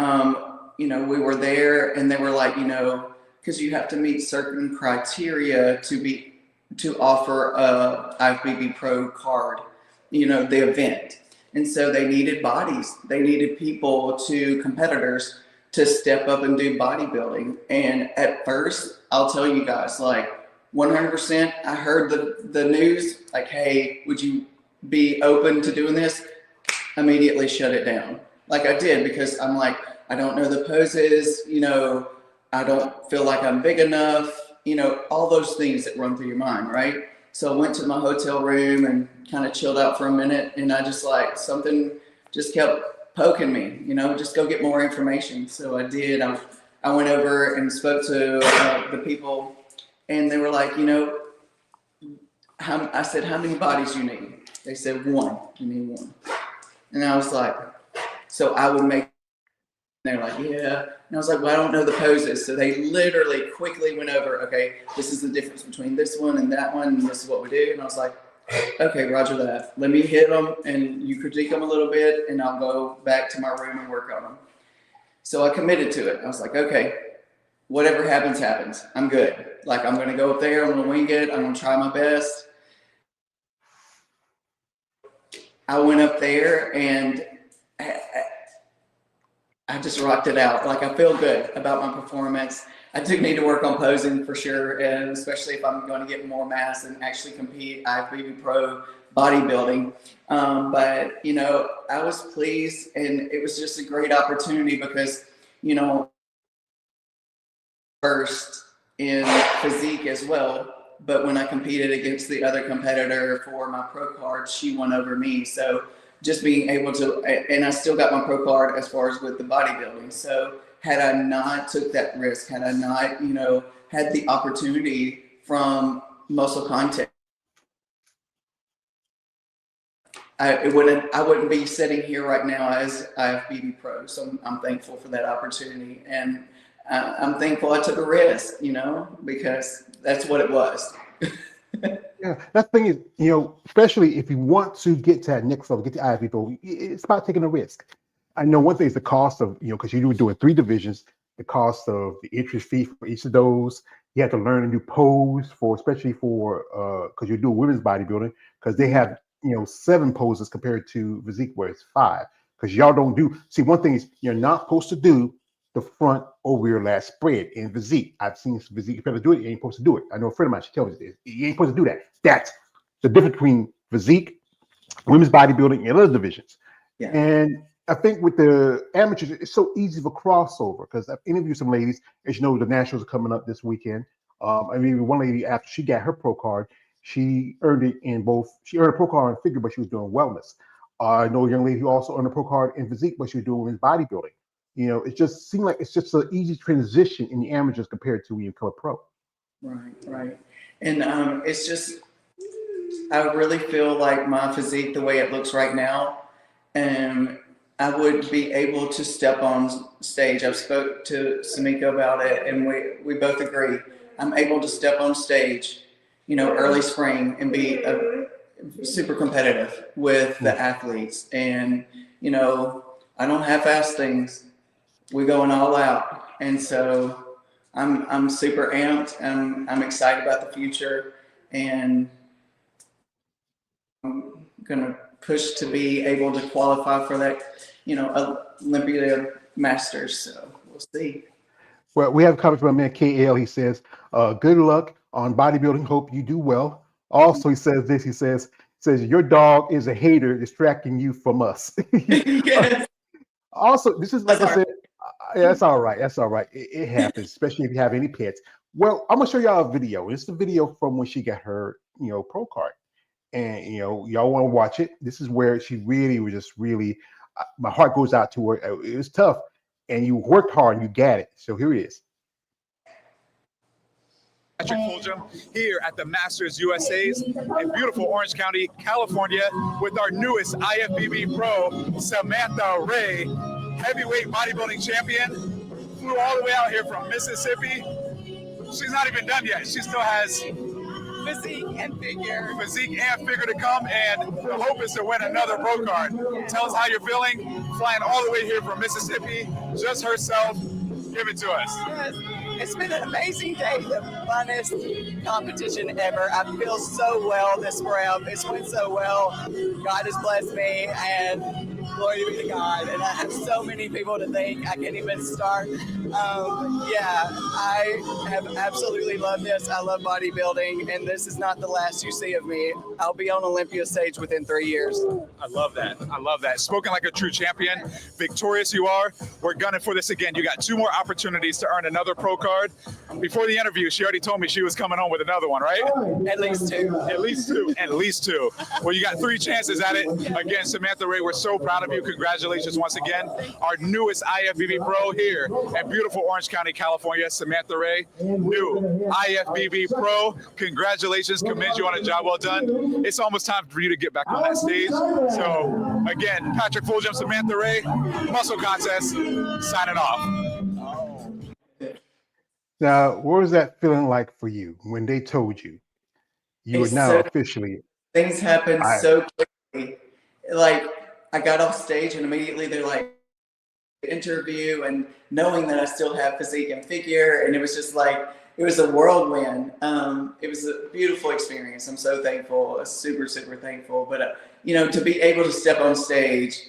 we were there, and they were like, because you have to meet certain criteria to offer a IFBB Pro card, the event. And so they needed bodies. They needed people, competitors, to step up and do bodybuilding. And at first, I'll tell you guys, like, 100%, I heard the news, like, "Hey, would you be open to doing this?" Immediately shut it down. Like I did, because I'm like, I don't know the poses, I don't feel like I'm big enough, all those things that run through your mind, right? So I went to my hotel room and kind of chilled out for a minute, and I just, like, something just kept poking me, just go get more information. So I did. I went over and spoke to the people, and they were like, I said, "How many bodies do you need?" They said, "One. You need one." And I was like, so I would make They're like, yeah. And I was like, well, I don't know the poses. So they literally quickly went over, okay, this is the difference between this one and that one, and this is what we do. And I was like, okay, roger that. Let me hit them, and you critique them a little bit, and I'll go back to my room and work on them. So I committed to it. I was like, okay, whatever happens, happens. I'm good. Like, I'm going to go up there. I'm going to wing it. I'm going to try my best. I went up there, and I just rocked it out. Like, I feel good about my performance. I do need to work on posing for sure, and especially if I'm going to get more mass and actually compete IFBB Pro bodybuilding. But, you know, I was pleased, and it was just a great opportunity because, you know, first in physique as well. But when I competed against the other competitor for my pro card, she won over me. So just being able to, and I still got my pro card as far as with the bodybuilding. So had I not took that risk, had I not, you know, had the opportunity from muscle contact, I wouldn't be sitting here right now as IFBB Pro. So I'm thankful for that opportunity. And I'm thankful I took a risk, you know, because that's what it was. Yeah, that thing is, you know, especially if you want to get to that next level, get to IFBB Pro, it's about taking a risk. I know one thing is the cost of, you know, because you were doing 3 divisions, the cost of the entry fee for each of those. You have to learn a new pose for, especially for, because you're doing women's bodybuilding, because they have, you know, 7 poses compared to physique where it's 5. Because y'all don't do, see, one thing is you're not supposed to do the front over your last spread in physique. I've seen physique competitors do it. You ain't supposed to do it. I know a friend of mine, she tells me this. You ain't supposed to do that. That's the difference between physique, women's bodybuilding, and other divisions. Yeah. And I think with the amateurs, it's so easy for crossover because I've interviewed some ladies. As you know, the nationals are coming up this weekend. I mean, one lady, after she got her pro card, she earned it in both. She earned a pro card in figure, but she was doing wellness. I know a young lady who also earned a pro card in physique, but she was doing women's bodybuilding. You know, it just seemed like it's just an easy transition in the amateurs compared to when you become a pro. Right. And it's just, I really feel like my physique, the way it looks right now, I would be able to step on stage. I've spoke to Samatha about it, and we both agree. I'm able to step on stage, you know, early spring and be super competitive with the athletes. And, you know, I don't half-ass things. We're going all out. And so I'm super amped. I'm excited about the future, and I'm gonna push to be able to qualify for that, you know, Olympia Masters. So we'll see. Well, we have a comment from my man KL. He says, good luck on bodybuilding. Hope you do well. Also, he says this, he says, your dog is a hater distracting you from us. Yes. Also, this is, like I said, that's all right. That's all right. It happens, especially if you have any pets. Well, I'm gonna show y'all a video. It's the video from when she got her, you know, pro card. And, you know, y'all want to watch it. This is where she really was just really, my heart goes out to her. It was tough. And you worked hard and you got it. So here it is. Patrick Fulgham here at the Masters USA's in beautiful Orange County, California, with our newest IFBB Pro, Samatha Wray, heavyweight bodybuilding champion. Flew all the way out here from Mississippi. She's not even done yet. She still has physique and figure to come, and the hope is to win another pro card. Tell us how you're feeling, flying all the way here from Mississippi, just herself. Give it to us. Yes, it's been an amazing day, the funnest competition ever. I feel so well this prep. It's went so well. God has blessed me, and glory be to God. And I have so many people to thank. I can't even start. Yeah, I have absolutely loved this. I love bodybuilding, and this is not the last you see of me. I'll be on Olympia stage within 3 years. I love that. I love that. Spoken like a true champion. Victorious you are. We're gunning for this again. You got 2 more opportunities to earn another pro card. Before the interview, she already told me she was coming home with with another one, right? At least two. At least two. At least two. Well, you got 3 chances at it. Again, Samatha Wray, we're so proud of you. Congratulations once again. Our newest IFBB pro here in beautiful Orange County, California. Samatha Wray, new IFBB pro. Congratulations. Commend you on a job well done. It's almost time for you to get back on that stage. So, again, Patrick Fulgham, Samatha Wray, Muscle Contest, signing off. Now, what was that feeling like for you when they told you you were It's now so, officially? things happen so quickly. Like, I got off stage and immediately they're like, interview, and knowing that I still have physique and figure, and it was just like, it was a whirlwind. It was a beautiful experience. I'm so thankful, super, super thankful. But, you know, to be able to step on stage,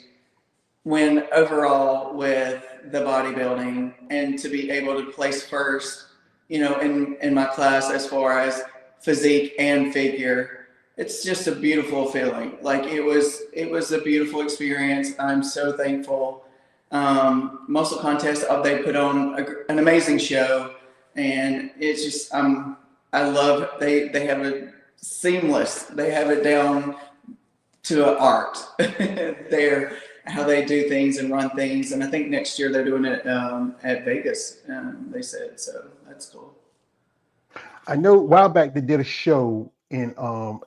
win overall with the bodybuilding, and to be able to place first, you know, in my class as far as physique and figure, it's just a beautiful feeling. Like, it was a beautiful experience. I'm so thankful. Muscle Contest, they put on an amazing show, and it's just I love they have a seamless. They have it down to an art. They're how they do things and run things, and I think next year they're doing it at Vegas. They said so. That's cool. I know a while back they did a show in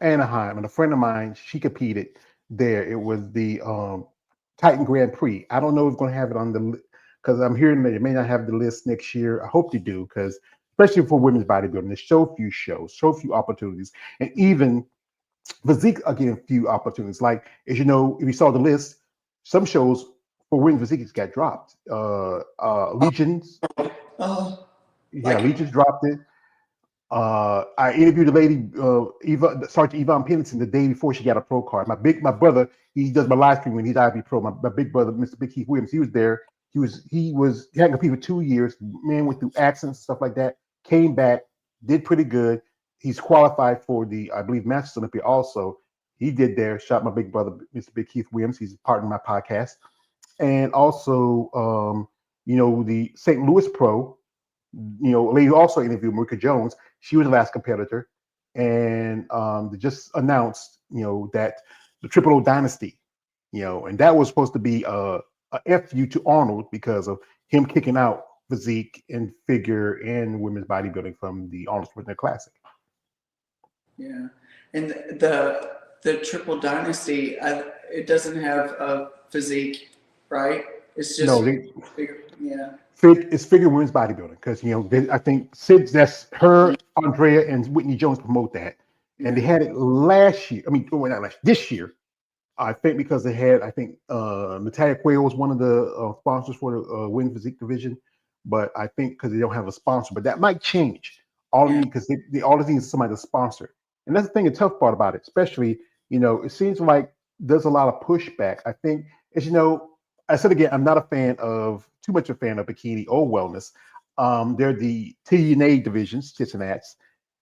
Anaheim, and a friend of mine, she competed there. It was the Titan Grand Prix. I don't know if it's going to have it on the, because I'm hearing that it may not have the list next year. I hope they do, because especially for women's bodybuilding, there's so few shows, so few opportunities, and even physique are getting few opportunities. Like, as you know, if you saw the list, some shows for women's physique got dropped. Legions, Legions dropped it. I interviewed the lady, Sergeant Yvonne Pennington, the day before she got a pro card. My brother, he does my live stream when he's IFBB pro. My big brother, Mr. Big Keith Williams, he was there. He hadn't competed for 2 years. Man went through accidents, stuff like that. Came back, did pretty good. He's qualified for the, I believe, Masters Olympia also. He did there. Shot my big brother, Mr. Big Keith Williams. He's a partner in my podcast. And also, the St. Louis Pro, a lady also interviewed, Marika Jones. She was the last competitor, and they just announced, that the Triple O Dynasty, and that was supposed to be a FU to Arnold because of him kicking out physique and figure and women's bodybuilding from the Arnold Schwarzenegger Classic. Yeah, and the Triple Dynasty, it doesn't have a physique, right? It's just figure, yeah. It's figure women's bodybuilding because I think Sid, that's her, Andrea, and Whitney Jones promote that, and they had it last year. I mean, not last, this year. I think because they had, Natalia Quayle was one of the sponsors for the women's physique division, but I think because they don't have a sponsor, but that might change. All because they all need is somebody to sponsor, and that's the thing. The tough part about it, especially it seems like there's a lot of pushback. I think, as you know, I said again, I'm not too much a fan of bikini or wellness. They're the TNA divisions, tits and ats.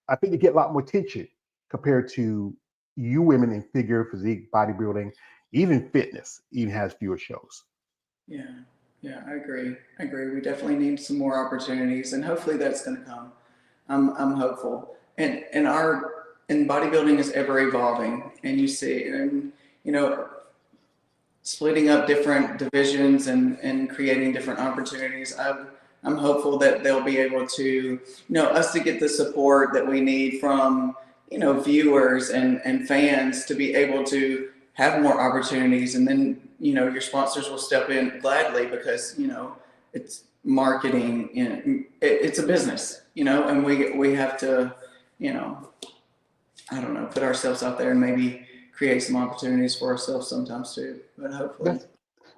I think they get a lot more attention compared to you women in figure, physique, bodybuilding, even fitness, even has fewer shows. Yeah, I agree. We definitely need some more opportunities, and hopefully that's going to come. I'm hopeful, and bodybuilding is ever evolving, and you see, and splitting up different divisions and creating different opportunities. I'm hopeful that they'll be able to, us to get the support that we need from, viewers and fans to be able to have more opportunities. And then, your sponsors will step in gladly because, it's marketing, it's a business, and we have to, put ourselves out there and maybe create some opportunities for ourselves sometimes too, but hopefully.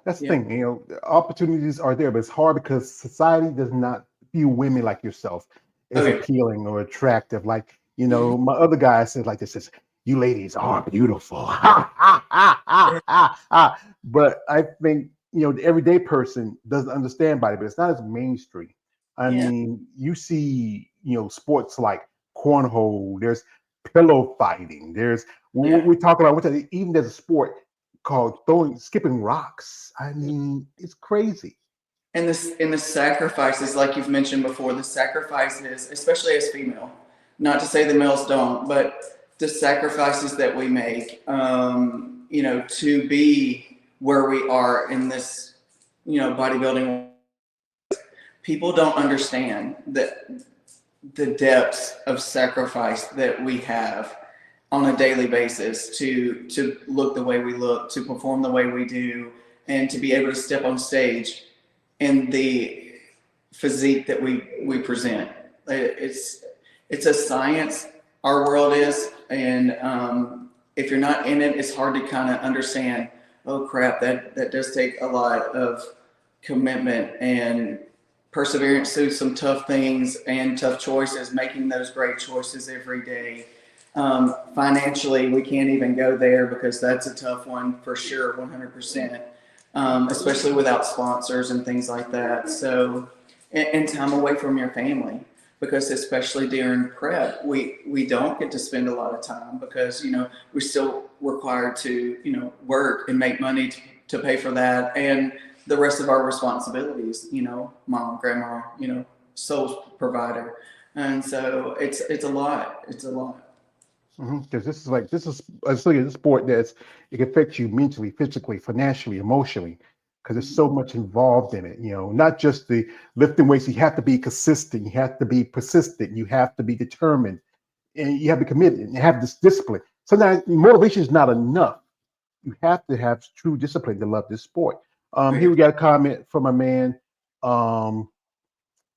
That's the thing, opportunities are there, but it's hard because society does not view women like yourself as appealing or attractive. Like, my other guy says like this, says, you ladies are beautiful. But I think, the everyday person doesn't understand body, but it's not as mainstream. I mean, you see, sports like cornhole, there's pillow fighting, there's we're talking about even there's a sport called skipping rocks. I mean, it's crazy. And the sacrifices, like you've mentioned before, the sacrifices, especially as female, not to say the males don't, but the sacrifices that we make, you know, to be where we are in this, you know, bodybuilding. People don't understand that the depths of sacrifice that we have on a daily basis to look the way we look, to perform the way we do, and to be able to step on stage in the physique that we present. It's a science, our world is, and if you're not in it, it's hard to kind of understand, oh crap, that does take a lot of commitment and perseverance through some tough things and tough choices, making those great choices every day. Financially, we can't even go there because that's a tough one for sure, 100%, especially without sponsors and things like that. So, and time away from your family, because especially during prep, we don't get to spend a lot of time because, you know, we're still required to, you know, work and make money to pay for that. And the rest of our responsibilities, you know, mom, grandma, you know, sole provider. And so it's a lot. It's a lot. Because this is a sport it can affect you mentally, physically, financially, emotionally, because there's so much involved in it. You know, not just the lifting weights. You have to be consistent. You have to be persistent. You have to be determined, and you have to be committed. And you have this discipline. Sometimes motivation is not enough. You have to have true discipline to love this sport. Here we got a comment from a man.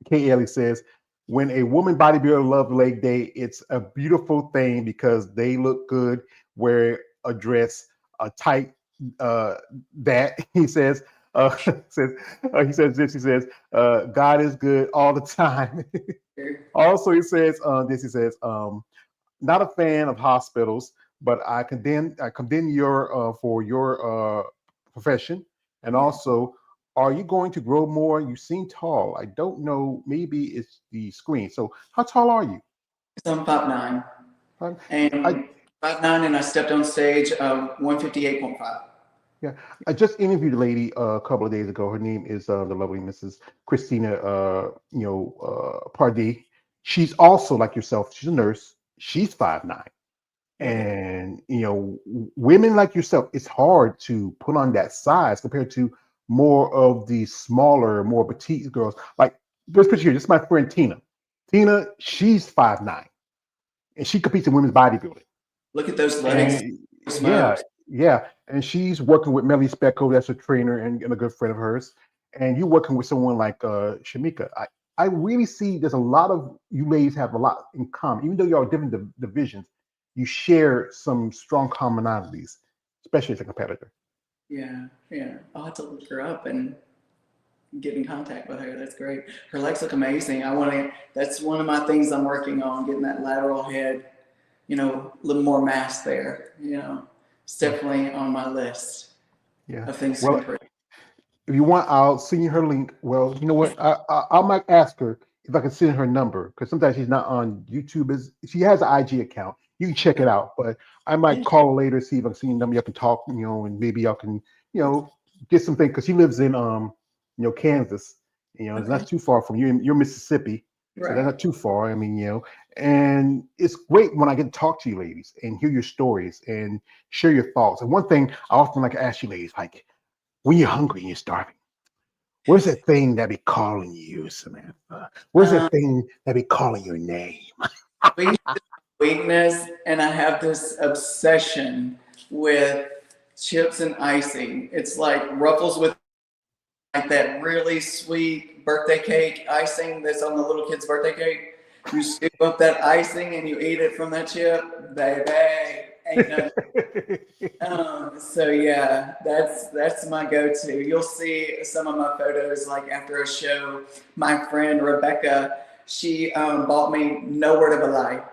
K. Ellie says, when a woman bodybuilder loves leg day, it's a beautiful thing because they look good, wear a dress, a tight that he says, God is good all the time. Also, he says, not a fan of hospitals, but I condemn your for your profession, and also, are you going to grow more? You seem tall. I don't know. Maybe it's the screen. So, how tall are you? So I'm 5'9", I, and 5'9", and I stepped on stage 158.5. yeah, I just interviewed a lady a couple of days ago. Her name is the lovely Mrs. Christina, Pardee. She's also like yourself. She's a nurse. She's 5'9". And women like yourself, it's hard to put on that size compared to more of the smaller, more petite girls. Like this picture here, this is my friend Tina. Tina, she's 5'9", and she competes in women's bodybuilding. Look at those legs. Yeah. And she's working with Melly Specco, that's a trainer and a good friend of hers. And you're working with someone like Shamika. I really see there's a lot of you ladies have a lot in common, even though you're all different divisions. You share some strong commonalities, especially as a competitor. Yeah. I'll have to look her up and get in contact with her. That's great. Her legs look amazing. That's one of my things I'm working on, getting that lateral head, a little more mass there. It's definitely on my list of things to improve. If you want, I'll send you her link. Well, you know what? I might ask her if I can send her number, because sometimes she's not on YouTube. She has an IG account. You can check it out, but I might call her later, see if I can see your number. Y'all can talk, and maybe y'all can, get something, because she lives in, Kansas. It's not too far from you. You're Mississippi, right. So that's not too far. I mean, and it's great when I get to talk to you ladies and hear your stories and share your thoughts. And one thing I often like to ask you ladies, like, when you're hungry and you're starving, where's that thing that be calling you, Samantha? Where's that thing that be calling your name? Weakness, and I have this obsession with chips and icing. It's like Ruffles with like that really sweet birthday cake icing that's on the little kid's birthday cake. You scoop up that icing and you eat it from that chip, baby. Ain't nothing. So yeah, that's my go-to. You'll see some of my photos like after a show. My friend Rebecca, she bought me, no word of a lie,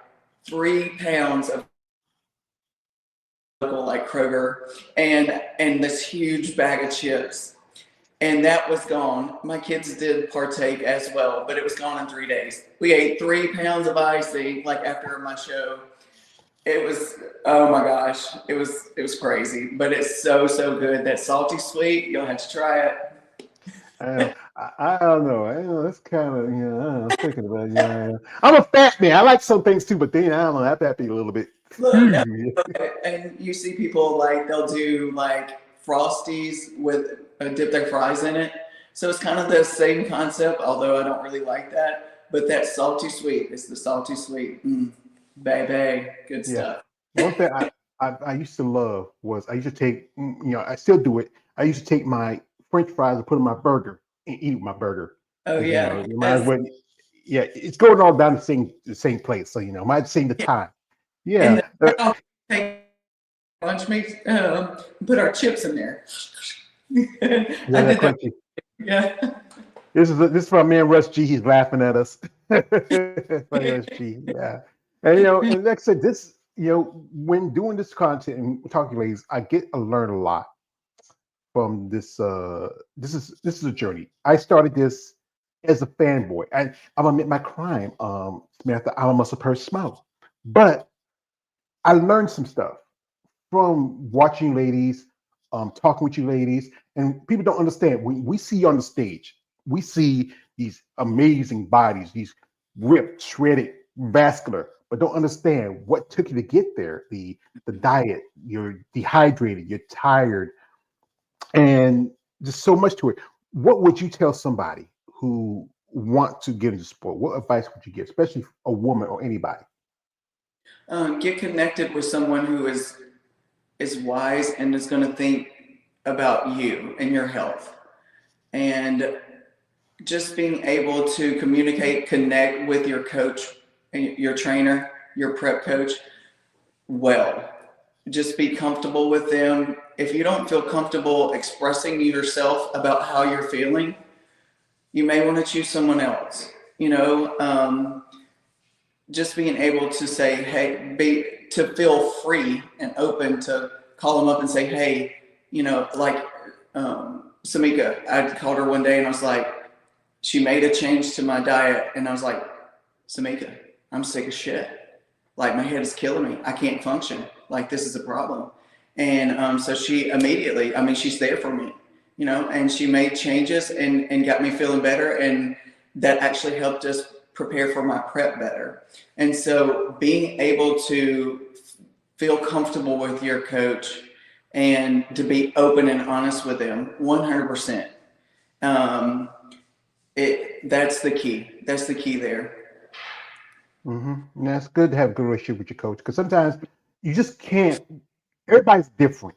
3 pounds of like Kroger and this huge bag of chips. And that was gone. My kids did partake as well, but it was gone in 3 days. We ate 3 pounds of icing like after my show. It was, oh my gosh, it was crazy, but it's so good. That salty sweet, you'll have to try it. I don't know. I don't know. That's kind of, I'm thinking about it. Yeah. I'm a fat man. I like some things too, but then I don't know. That be a little bit. Look, no, and you see people like they'll do like Frosties with dip their fries in it. So it's kind of the same concept, although I don't really like that. But that salty sweet, it's the salty sweet. Baby, good stuff. One thing I used to love was I used to take, I still do it. I used to take my French fries and put in my burger and eat my burger. Oh yeah, You might as well. Yeah, it's going all down the same place. So might same the time. Yeah. And I'll take lunch meat, put our chips in there. I did that. Yeah. This is from my man Russ G. He's laughing at us. Russ G. Yeah. And and like I said, this, when doing this content and talking to ladies, I learn a lot from this. This is a journey. I started this as a fanboy. I'm gonna admit my crime, Samantha. I'm a muscle purse smile. But I learned some stuff from watching ladies, talking with you ladies, and people don't understand. When we see you on the stage, we see these amazing bodies, these ripped, shredded, vascular, but don't understand what took you to get there. The diet, you're dehydrated, you're tired, and there's so much to it. What would you tell somebody who want to get into sport? What advice would you give, especially a woman or anybody? Get connected with someone who is wise and is going to think about you and your health, and just being able to communicate, connect with your coach, your trainer, your prep coach. Well, just be comfortable with them. If you don't feel comfortable expressing yourself about how you're feeling, you may want to choose someone else. Just being able to say, hey, to feel free and open to call them up and say, hey, like Samika, I called her one day and I was like, she made a change to my diet. And I was like, Samika, I'm sick of shit. Like my head is killing me. I can't function. Like this is a problem. And so she immediately, she's there for me, and she made changes and got me feeling better. And that actually helped us prepare for my prep better. And so being able to feel comfortable with your coach and to be open and honest with them 100%. That's the key. That's the key there. And that's good to have a good relationship with your coach, because sometimes you just can't. Everybody's different.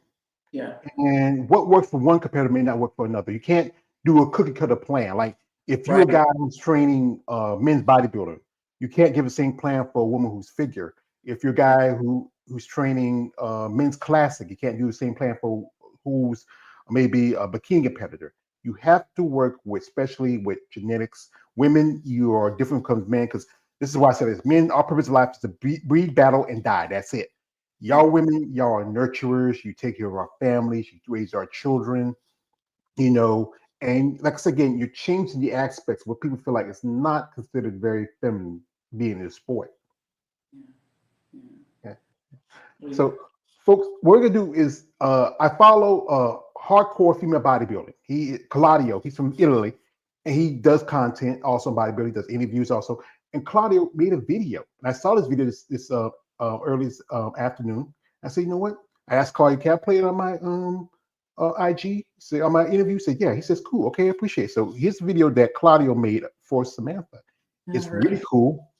Yeah. And what works for one competitor may not work for another. You can't do a cookie cutter plan. Like if you're a guy who's training men's bodybuilder, you can't give the same plan for a woman who's figure. If you're a guy who's training men's classic, you can't do the same plan for who's maybe a bikini competitor. You have to work with, especially with genetics. Women, you are different from men, because this is why I said this. Men, our purpose of life is to breed, battle, and die. That's it. Y'all women, y'all are nurturers. You take care of our families. You raise our children, and like I said, again, you're changing the aspects where people feel like it's not considered very feminine being in a sport. Yeah. So, folks, what we're gonna do is I follow hardcore female bodybuilding. Claudio, he's from Italy, and he does content also on bodybuilding, does interviews also. And Claudio made a video, and I saw this video this early afternoon. I said, you know what? I asked Claudio, can I play it on my IG? Say on my interview. He said, yeah. He says, cool. Okay, I appreciate it. So here's the video that Claudio made for Samantha. It's really cool.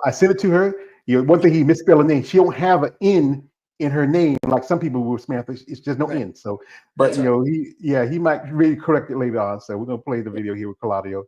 I sent it to her. One thing, he misspelled a name. She don't have an N in her name like some people with Samantha. It's just no N. So, but he might really correct it later on. So we're gonna play the video here with Claudio.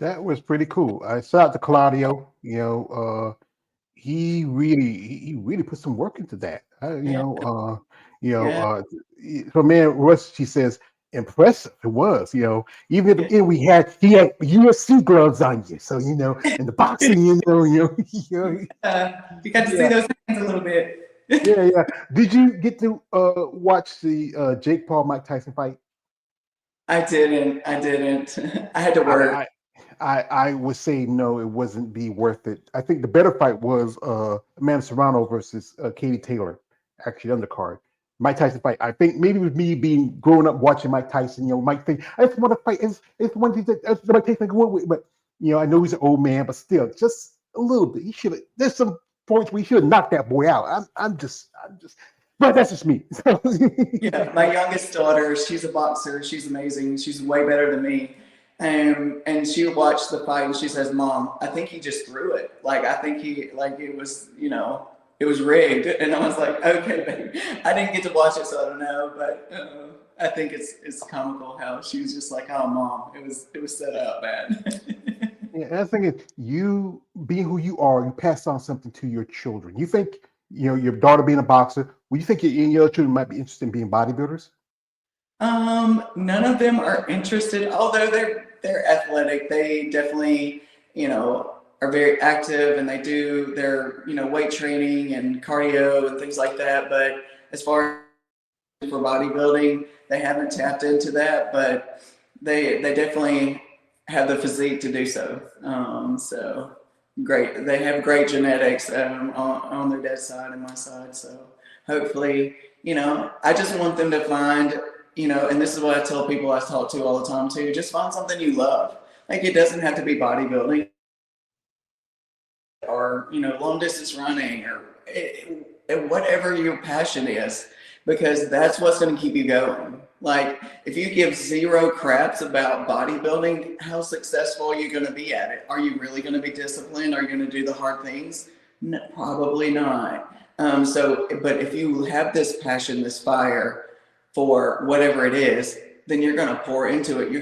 That was pretty cool. I shout out to Claudio. He really put some work into that. Yeah. Yeah. So man, Russ, she says, impressive. It was, even at the end he had UFC gloves on you. So, and the boxing, You got to see yeah, those hands a little bit. yeah. Did you get to watch the Jake Paul Mike Tyson fight? I didn't. I didn't. I had to work. I would say no, it wasn't be worth it. I think the better fight was Amanda Serrano versus Katie Taylor, actually undercard. Mike Tyson fight. I think maybe with me being growing up watching Mike Tyson, Mike think I just want to fight. It's one thing that Mike Tyson go with, but I know he's an old man, but still, just a little bit. He should have. There's some points where he should have knocked that boy out. I'm just. But that's just me. Yeah, my youngest daughter, she's a boxer. She's amazing. She's way better than me. And she watched the fight and she says, "Mom, I think he just threw it. Like, I think it was, it was rigged." And I was like, "Okay, baby." I didn't get to watch it, so I don't know. But I think it's comical how she was just like, "Oh, Mom, it was set up, man." Yeah, and I think you being who you are, you pass on something to your children. You think, your daughter being a boxer, would you think your children might be interested in being bodybuilders? None of them are interested, although they're athletic. They definitely, are very active and they do their, weight training and cardio and things like that. But as far as for bodybuilding, they haven't tapped into that, but they definitely have the physique to do so. So great. They have great genetics on their dad's side and my side. So hopefully, I just want them to find, and this is what I tell people I talk to all the time too, just find something you love. Like, it doesn't have to be bodybuilding or, long distance running or whatever your passion is, because that's what's going to keep you going. Like, if you give zero craps about bodybuilding, how successful are you going to be at it? Are you really going to be disciplined? Are you going to do the hard things? No, probably not. But if you have this passion, this fire for whatever it is, then you're going to pour into it.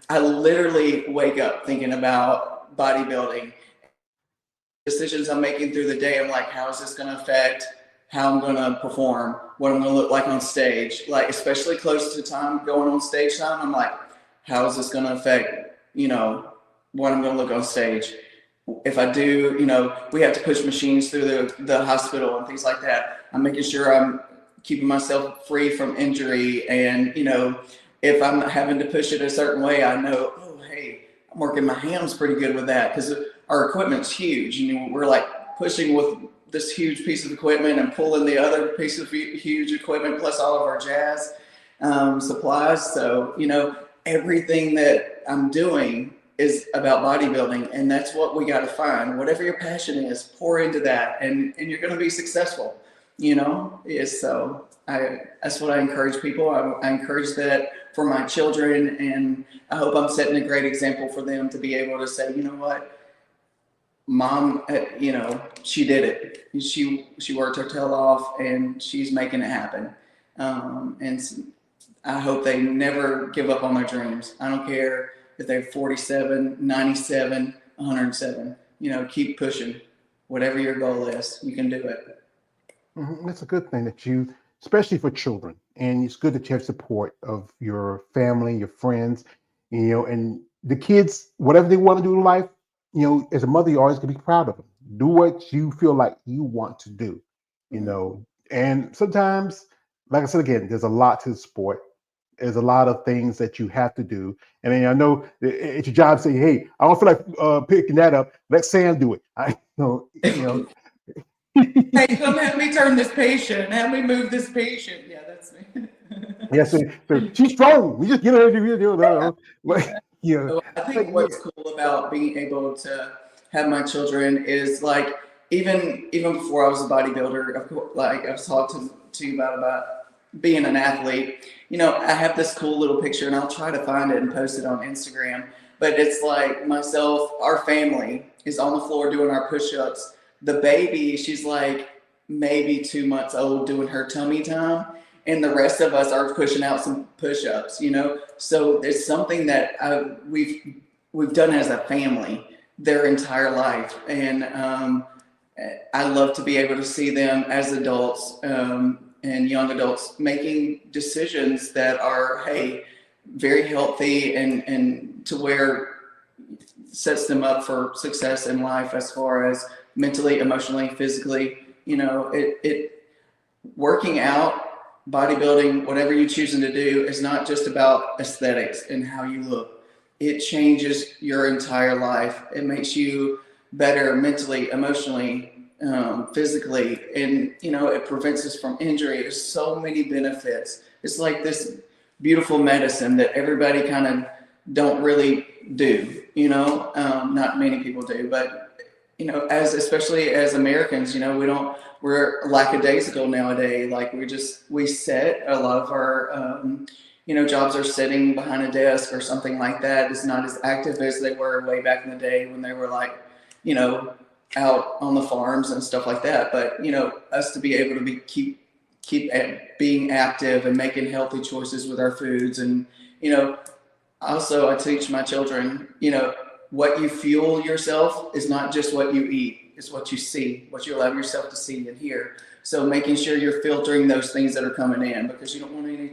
I literally wake up thinking about bodybuilding, decisions I'm making through the day. I'm like, how is this going to affect how I'm going to perform, what I'm going to look like on stage? Like, especially close to time, going on stage time, I'm like, how is this going to affect, what I'm going to look on stage? If I do, we have to push machines through the hospital and things like that. I'm making sure I'm keeping myself free from injury. And, if I'm having to push it a certain way, I know, oh, hey, I'm working my hands pretty good with that, because our equipment's huge. We're like pushing with this huge piece of equipment and pulling the other piece of huge equipment, plus all of our jazz supplies. So, everything that I'm doing is about bodybuilding, and that's what we got to find. Whatever your passion is, pour into that, and you're going to be successful. So that's what I encourage people. I encourage that for my children, and I hope I'm setting a great example for them to be able to say, you know what, Mom, she did it. She worked her tail off, and she's making it happen. And I hope they never give up on their dreams. I don't care if they're 47, 97, 107. Keep pushing. Whatever your goal is, you can do it. That's a good thing that you, especially for children, and it's good that you have support of your family, your friends, and the kids, whatever they want to do in life, as a mother, you're always going to be proud of them. Do what you feel like you want to do, and sometimes, like I said again, there's a lot to the sport. There's a lot of things that you have to do. And then I know it's your job to say, hey, I don't feel like picking that up. Let Sam do it. Hey, come help me turn this patient. Help me move this patient. Yeah, that's me. Yes, so she's strong. We just get her. So I think what's cool about being able to have my children is, like, even before I was a bodybuilder, of course, like I've talked to you about being an athlete. I have this cool little picture, and I'll try to find it and post it on Instagram. But it's like myself, our family is on the floor doing our push-ups. The baby, she's like maybe 2 months old, doing her tummy time, and the rest of us are pushing out some push-ups. So it's something that we've we've done as a family their entire life. And I love to be able to see them as adults and young adults making decisions that are, hey, very healthy and to where sets them up for success in life as far as mentally, emotionally, physically. You know, it working out, bodybuilding, whatever you're choosing to do is not just about aesthetics and how you look. It changes your entire life. It makes you better mentally, emotionally, physically, and you know, it prevents us from injury. There's so many benefits. It's like this beautiful medicine that everybody kind of don't really do, you know. Not many people do, but you know, especially as Americans, you know, we're lackadaisical nowadays. Like we sit a lot of our you know, jobs are sitting behind a desk or something like that. It's not as active as they were way back in the day when they were like, you know, out on the farms and stuff like that. But you know, us to be able to keep being active and making healthy choices with our foods. And you know, also I teach my children, you know, what you fuel yourself is not just what you eat, it's what you see, what you allow yourself to see and hear. So making sure you're filtering those things that are coming in, because you don't want any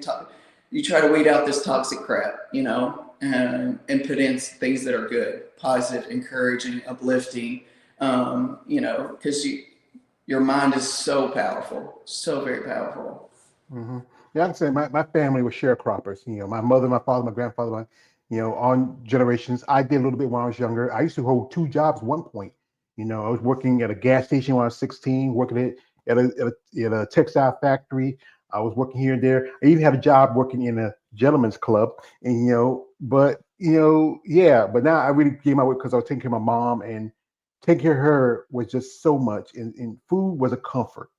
you try to weed out this toxic crap, you know, and put in things that are good, positive, encouraging, uplifting. You know, because your mind is so powerful, so very powerful. Mm-hmm. Yeah, I'm saying my family was sharecroppers. You know, my mother, my father, my grandfather, you know, on generations. I did a little bit when I was younger. I used to hold 2 jobs at one point. You know, I was working at a gas station when I was 16, working at a textile factory. I was working here and there. I even had a job working in a gentleman's club. And, you know, but, you know, yeah, but now I really gave my way because I was taking care of my mom, and taking care of her was just so much. And food was a comfort.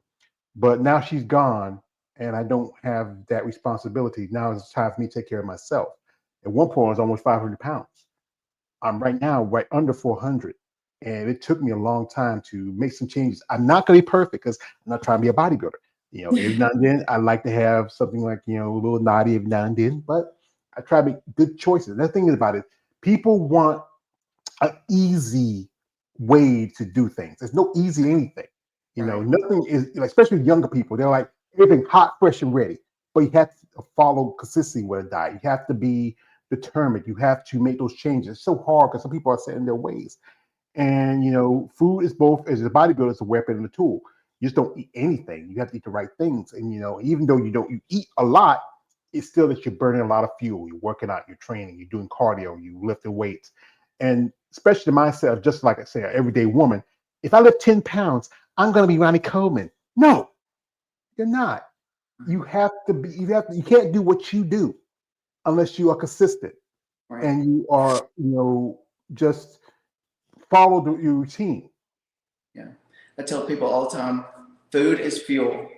But now she's gone, and I don't have that responsibility. Now it's time for me to take care of myself. At one point, I was almost 500 pounds. I'm right now right under 400. And it took me a long time to make some changes. I'm not going to be perfect because I'm not trying to be a bodybuilder. You know, every now and then I like to have something like, you know, a little naughty every now and then, but I try to make good choices. The thing is about it, people want an easy way to do things. There's no easy anything. You know, Right. nothing is, especially younger people, they're like everything hot, fresh, and ready. But you have to follow consistency with a diet. You have to be determined. You have to make those changes. It's so hard because some people are set in their ways. And, you know, food is both, as a bodybuilder, it's a weapon and a tool. You just don't eat anything. You have to eat the right things. And, you know, even though you eat a lot, it's still that you're burning a lot of fuel. You're working out, you're training, you're doing cardio, you lifting weights. And especially myself, just like I say, an everyday woman, if I lift 10 pounds, I'm going to be Ronnie Coleman. No, you're not. You have to be, you can't do what you do unless you are consistent Right. and you are, you know, just follow your routine. Yeah. I tell people all the time, food is fuel.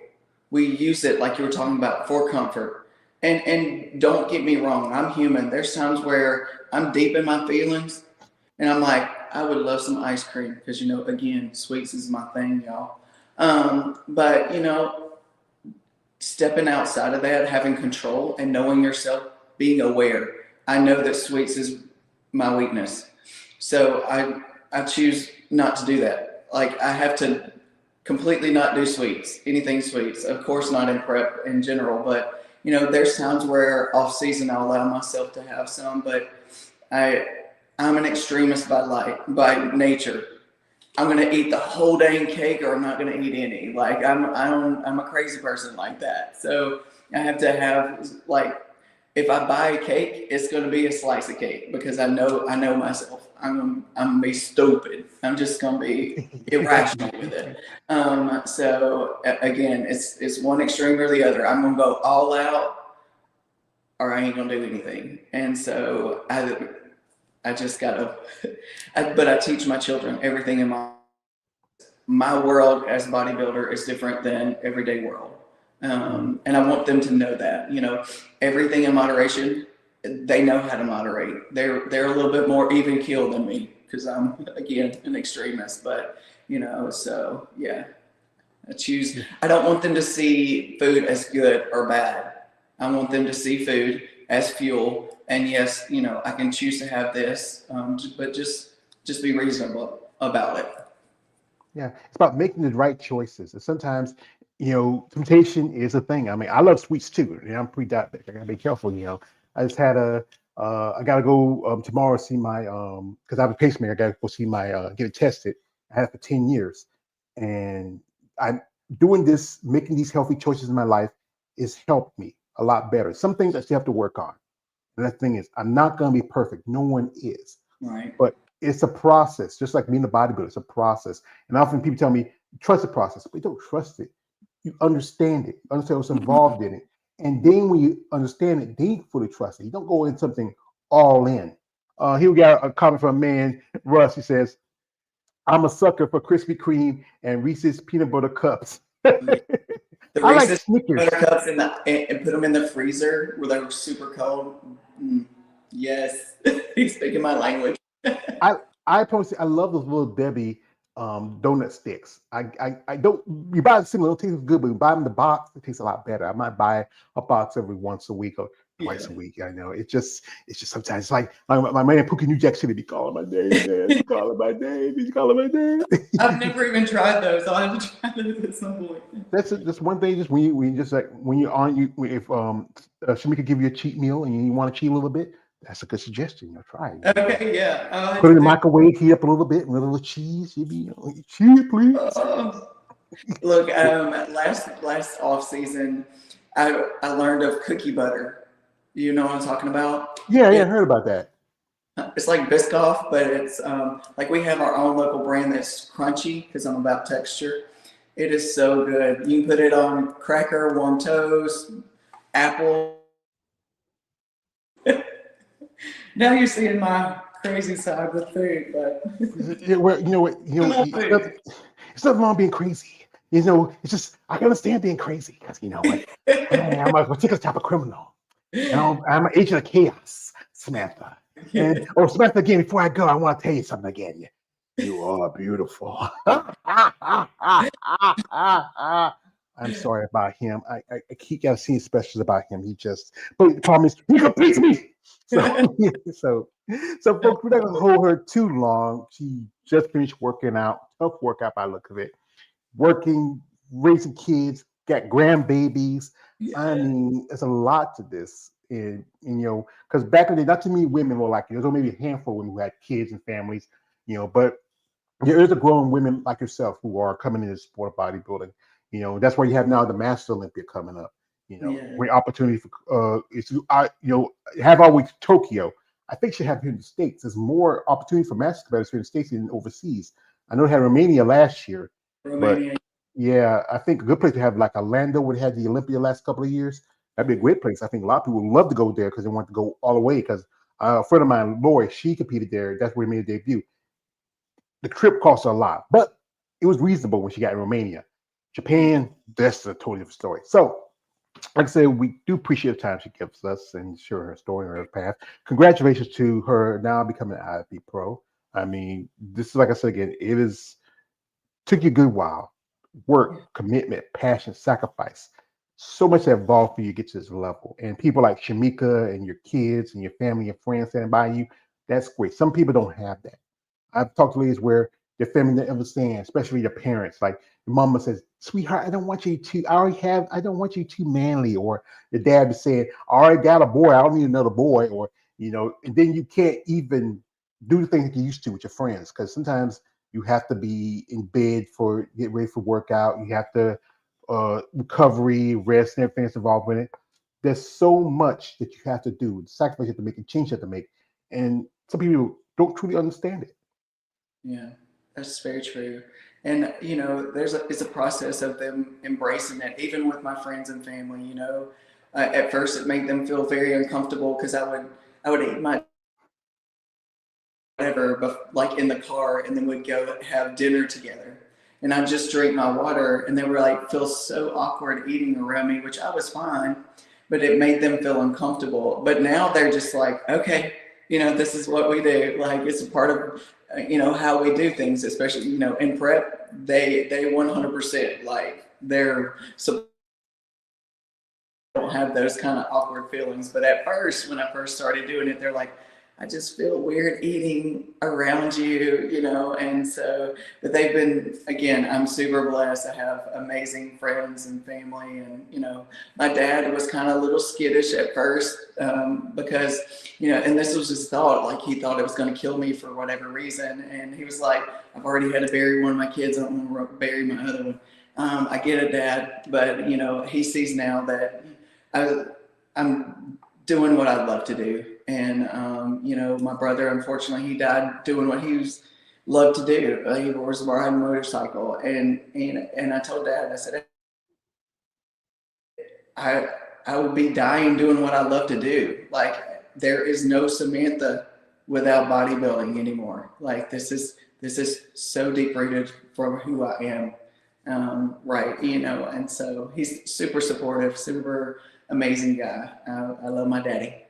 We use it, like you were talking about, for comfort. And don't get me wrong, I'm human. There's times where I'm deep in my feelings and I'm like, I would love some ice cream because, you know, again, sweets is my thing, y'all. But, you know, stepping outside of that, having control and knowing yourself, being aware. I know that sweets is my weakness. So I choose not to do that. Like I have to completely not do sweets, anything sweets. Of course, not in prep in general, but you know, there's times where off season I'll allow myself to have some, but I'm an extremist by nature. I'm gonna eat the whole dang cake, or I'm not gonna eat any. Like I'm a crazy person like that. So I have to have, like, if I buy a cake, it's gonna be a slice of cake because I know myself. I'm gonna be stupid. I'm just gonna be irrational with it. So again, it's one extreme or the other. I'm gonna go all out, or I ain't gonna do anything. And so I just gotta. But I teach my children everything in my world as a bodybuilder is different than everyday world. And I want them to know that, you know, everything in moderation, they know how to moderate. They're a little bit more even keel than me because I'm, again, an extremist, but, you know, so yeah, I don't want them to see food as good or bad. I want them to see food as fuel. And yes, you know, I can choose to have this, but just be reasonable about it. Yeah, it's about making the right choices. And sometimes, temptation is a thing. I mean, I love sweets too. I'm pre-diabetic. I gotta be careful. I just had I gotta go tomorrow see my because I have a pacemaker. I gotta go see my get it tested. I had it for 10 years, and I'm doing this, making these healthy choices in my life has helped me a lot better. Some things I still have to work on. And the thing is, I'm not gonna be perfect. No one is. Right. But it's a process, just like being a bodybuilder. It's a process. And often people tell me, trust the process, but you don't trust it. You understand it, understand what's involved in it. And then when you understand it, then you fully trust it. You don't go in something all in. Here we got a comment from a man, Russ. He says, I'm a sucker for Krispy Kreme and Reese's peanut butter cups. The I like Reese's Snickers. buttercups and put them in the freezer where they were super cold. Yes, he's speaking my language. I personally, I love those little Debbie donut sticks. I don't, you buy the single, it tastes good, but you buy them in the box, it tastes a lot better. I might buy a box every once a week or twice a week. I know it's just sometimes it's like my man Pookie New Jack City be calling my name, man. He's calling my name. He's calling my name. I've never even tried those. I'll have to try those at some point. That's one thing. Just when you just like when you're on if Shamika give you a cheat meal and you want to cheat a little bit, that's a good suggestion. Try it. Okay, yeah. I'll have Put it in to the do- microwave, heat up a little bit, with a little cheese. You be cheese, please. Look, last off season, I learned of cookie butter. You know what I'm talking about? Yeah, I heard about that. It's like Biscoff, but it's like we have our own local brand that's crunchy because I'm about texture. It is so good. You can put it on cracker, warm toast, apple. Now you're seeing my crazy side with food, but Yeah, well, you know what? It's nothing wrong being crazy. It's just I can understand being crazy because you know what? I'm a particular type of criminal. I'm an agent of chaos, Samantha. And Samantha, again, before I go, I want to tell you something again. You are beautiful. I'm sorry about him. I keep got seeing specials about him. But the problem is he completes me. So folks, we're not gonna hold her too long. She just finished working out. Tough workout by the look of it. Working, raising kids, got grandbabies. I mean, it's a lot to this. And because back in the day, not too many women were like it. There's only maybe a handful of women who had kids and families, but there is a growing women like yourself who are coming into the sport of bodybuilding. That's why you have now the Master Olympia coming up. Great opportunity for have our week Tokyo. I think should have here in the States. There's more opportunity for master competitors here in the States than overseas. I know they had Romania last year, but yeah, I think a good place to have like Orlando would have had the Olympia last couple of years. That'd be a great place. I think a lot of people would love to go there because they want to go all the way. Because a friend of mine, Lori, she competed there. That's where he made a debut. The trip cost her a lot, but it was reasonable when she got in Romania. Japan, that's a totally different story. So, like I said, we do appreciate the time she gives us and share her story and her path. Congratulations to her now becoming an IFBB pro. I mean, this is like I said again, took you a good while. Work, commitment, passion, sacrifice. So much that involved for you to get to this level. And people like Shamika and your kids and your family and friends standing by you, that's great. Some people don't have that. I've talked to ladies where their family didn't understand, especially their parents. Like the mama says, "Sweetheart, I don't want you I don't want you too manly." Or the dad would say, "I already got a boy, I don't need another boy." Or, and then you can't even do the things that you used to with your friends. Because sometimes you have to be in bed get ready for workout. You have to recovery, rest, and everything that's involved in it. There's so much that you have to do, the sacrifice you have to make, and change you have to make. And some people don't truly understand it. Yeah, that's very true. And it's a process of them embracing it, even with my friends and family. At first it made them feel very uncomfortable because I would eat my whatever, but like in the car, and then we'd go have dinner together. And I just drink my water, and they were like, feel so awkward eating around me, which I was fine, but it made them feel uncomfortable. But now they're just like, okay, this is what we do. Like it's a part of how we do things, especially in prep. They 100% like they're don't have those kind of awkward feelings. But at first, when I first started doing it, they're like, I just feel weird eating around you, you know. And so, but they've been, again, I'm super blessed. I have amazing friends and family. And, you know, my dad was kind of a little skittish at first because, you know, and this was his thought, like he thought it was going to kill me for whatever reason. And he was like, I've already had to bury one of my kids. I don't want to bury my other one. I get it, Dad, but, you know, he sees now that I'm doing what I love to do. And, you know, my brother, unfortunately, he died doing what he loved to do. He was riding a motorcycle. And I told Dad, I said, I will be dying doing what I love to do. Like, there is no Samantha without bodybuilding anymore. Like, this is so deep rooted for who I am. Right. You know, and so he's super supportive, super amazing guy. I love my daddy.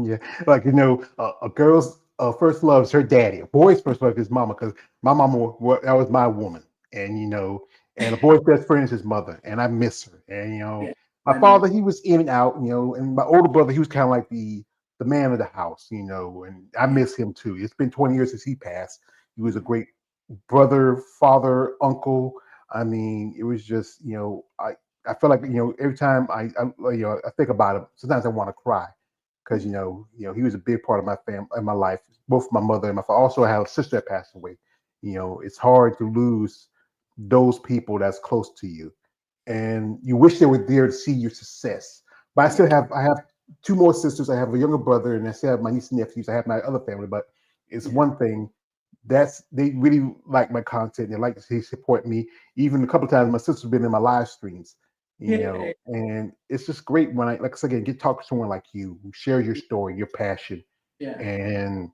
Yeah, like you know, a girl's first love is her daddy. A boy's first love is his mama, because my mama, that was my woman, and you know, and a boy's best friend is his mother, and I miss her. And you know, Yeah, my I know. father, he was in and out, you know, and my older brother, he was kind of like the man of the house, you know, and I miss him too. It's been 20 years since he passed. He was a great brother, father, uncle. I mean, it was just, you know, I feel like, you know, every time you know, I think about him, sometimes I want to cry, because you know he was a big part of my family and my life. Both my mother and my father. Also, I have a sister that passed away. You know, it's hard to lose those people that's close to you, and you wish they were there to see your success. But I have two more sisters. I have a younger brother, and I still have my niece and nephews. I have my other family, but it's Yeah, one thing that's they really like my content. They like to support me. Even a couple of times, my sister's been in my live streams, you yeah, know, and it's just great when I, like I said again, get talk to someone like you who shares your story, your passion, yeah, and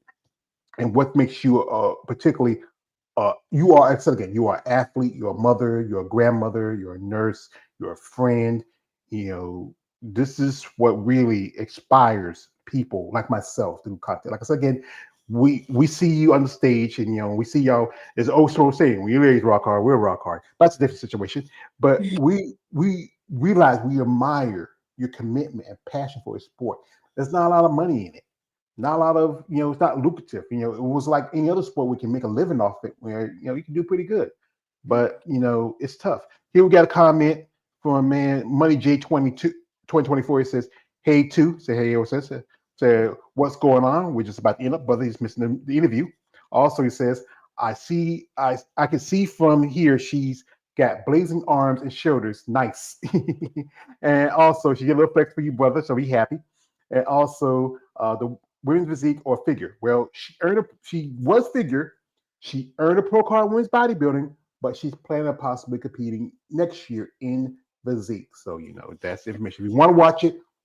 what makes you particularly you are, I said again, you are an athlete, you're a mother, you're a grandmother, you're a nurse, you're a friend. You know, this is what really inspires people like myself through content. Like I said again, we see you on the stage, and you know, we see y'all. There's also saying, "We ladies rock hard, we're rock hard." That's a different situation, but we realize we admire your commitment and passion for a sport. There's not a lot of money in it, not a lot of, you know, it's not lucrative. You know, it was like any other sport we can make a living off it, where you know you can do pretty good. yeah. But you know, it's tough. Here we got a comment from a man, Money J22 2024. He says, "Hey, two." Say, "Hey, what's this?" Say, "What's going on?" We're just about to end up, brother. He's missing the interview. Also, he says, I can see from here she's got blazing arms and shoulders. Nice." And also, she get a little flex for you, brother. So be happy. And also, the women's physique or figure. Well, she was figure. She earned a pro card in women's bodybuilding, but she's planning on possibly competing next year in physique. So you know that's information. If you want to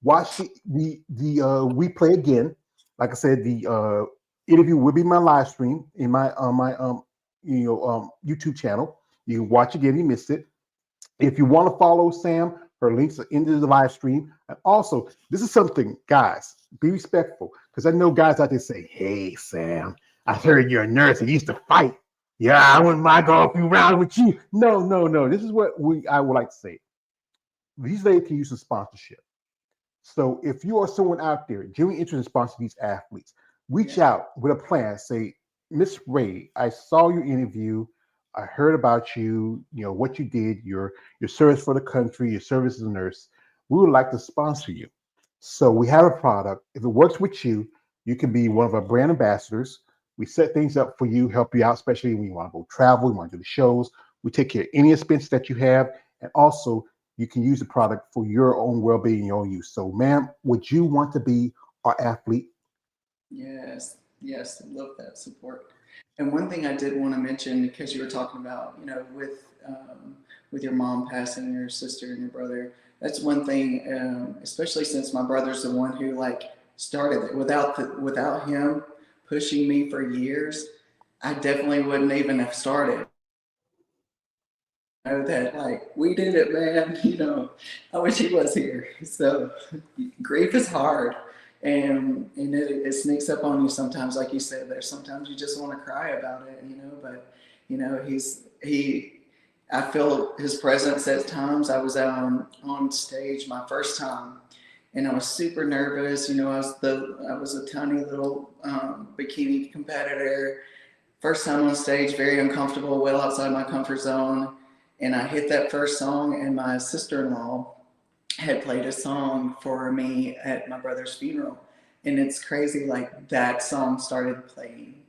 watch the replay again. Like I said, the interview will be my live stream in my YouTube channel. You can watch again if you missed it. If you want to follow Sam, her links are into the live stream. And also, this is something, guys, be respectful. Because I know guys out there say, "Hey, Sam, I heard you're a nurse and you used to fight. Yeah, I wouldn't mind going a few rounds with you." No, no, no. This is what I would like to say. These ladies can use some sponsorship. So if you are someone out there genuinely interested in sponsoring these athletes, reach Yeah. out with a plan. Say, "Miss Wray, I saw your interview. I heard about you. You know what you did. Your service for the country. Your service as a nurse. We would like to sponsor you. So we have a product. If it works with you, you can be one of our brand ambassadors. We set things up for you, help you out, especially when you want to go travel, you want to do the shows. We take care of any expense that you have, and also you can use the product for your own well-being, your own use. So, ma'am, would you want to be our athlete?" Yes, yes, I love that support. And one thing I did want to mention, because you were talking about, you know, with your mom passing, and your sister and your brother. That's one thing, especially since my brother's the one who like started it. Without him pushing me for years, I definitely wouldn't even have started. Know that like we did it, man. You know, I wish he was here. So grief is hard, and it sneaks up on you sometimes. Like you said, there's sometimes you just want to cry about it, you know. But you know, he I feel his presence at times. I was on stage my first time, and I was super nervous. You know, I was a tiny little bikini competitor. First time on stage, very uncomfortable, well outside my comfort zone. And I hit that first song, and my sister-in-law had played a song for me at my brother's funeral. And it's crazy, like that song started playing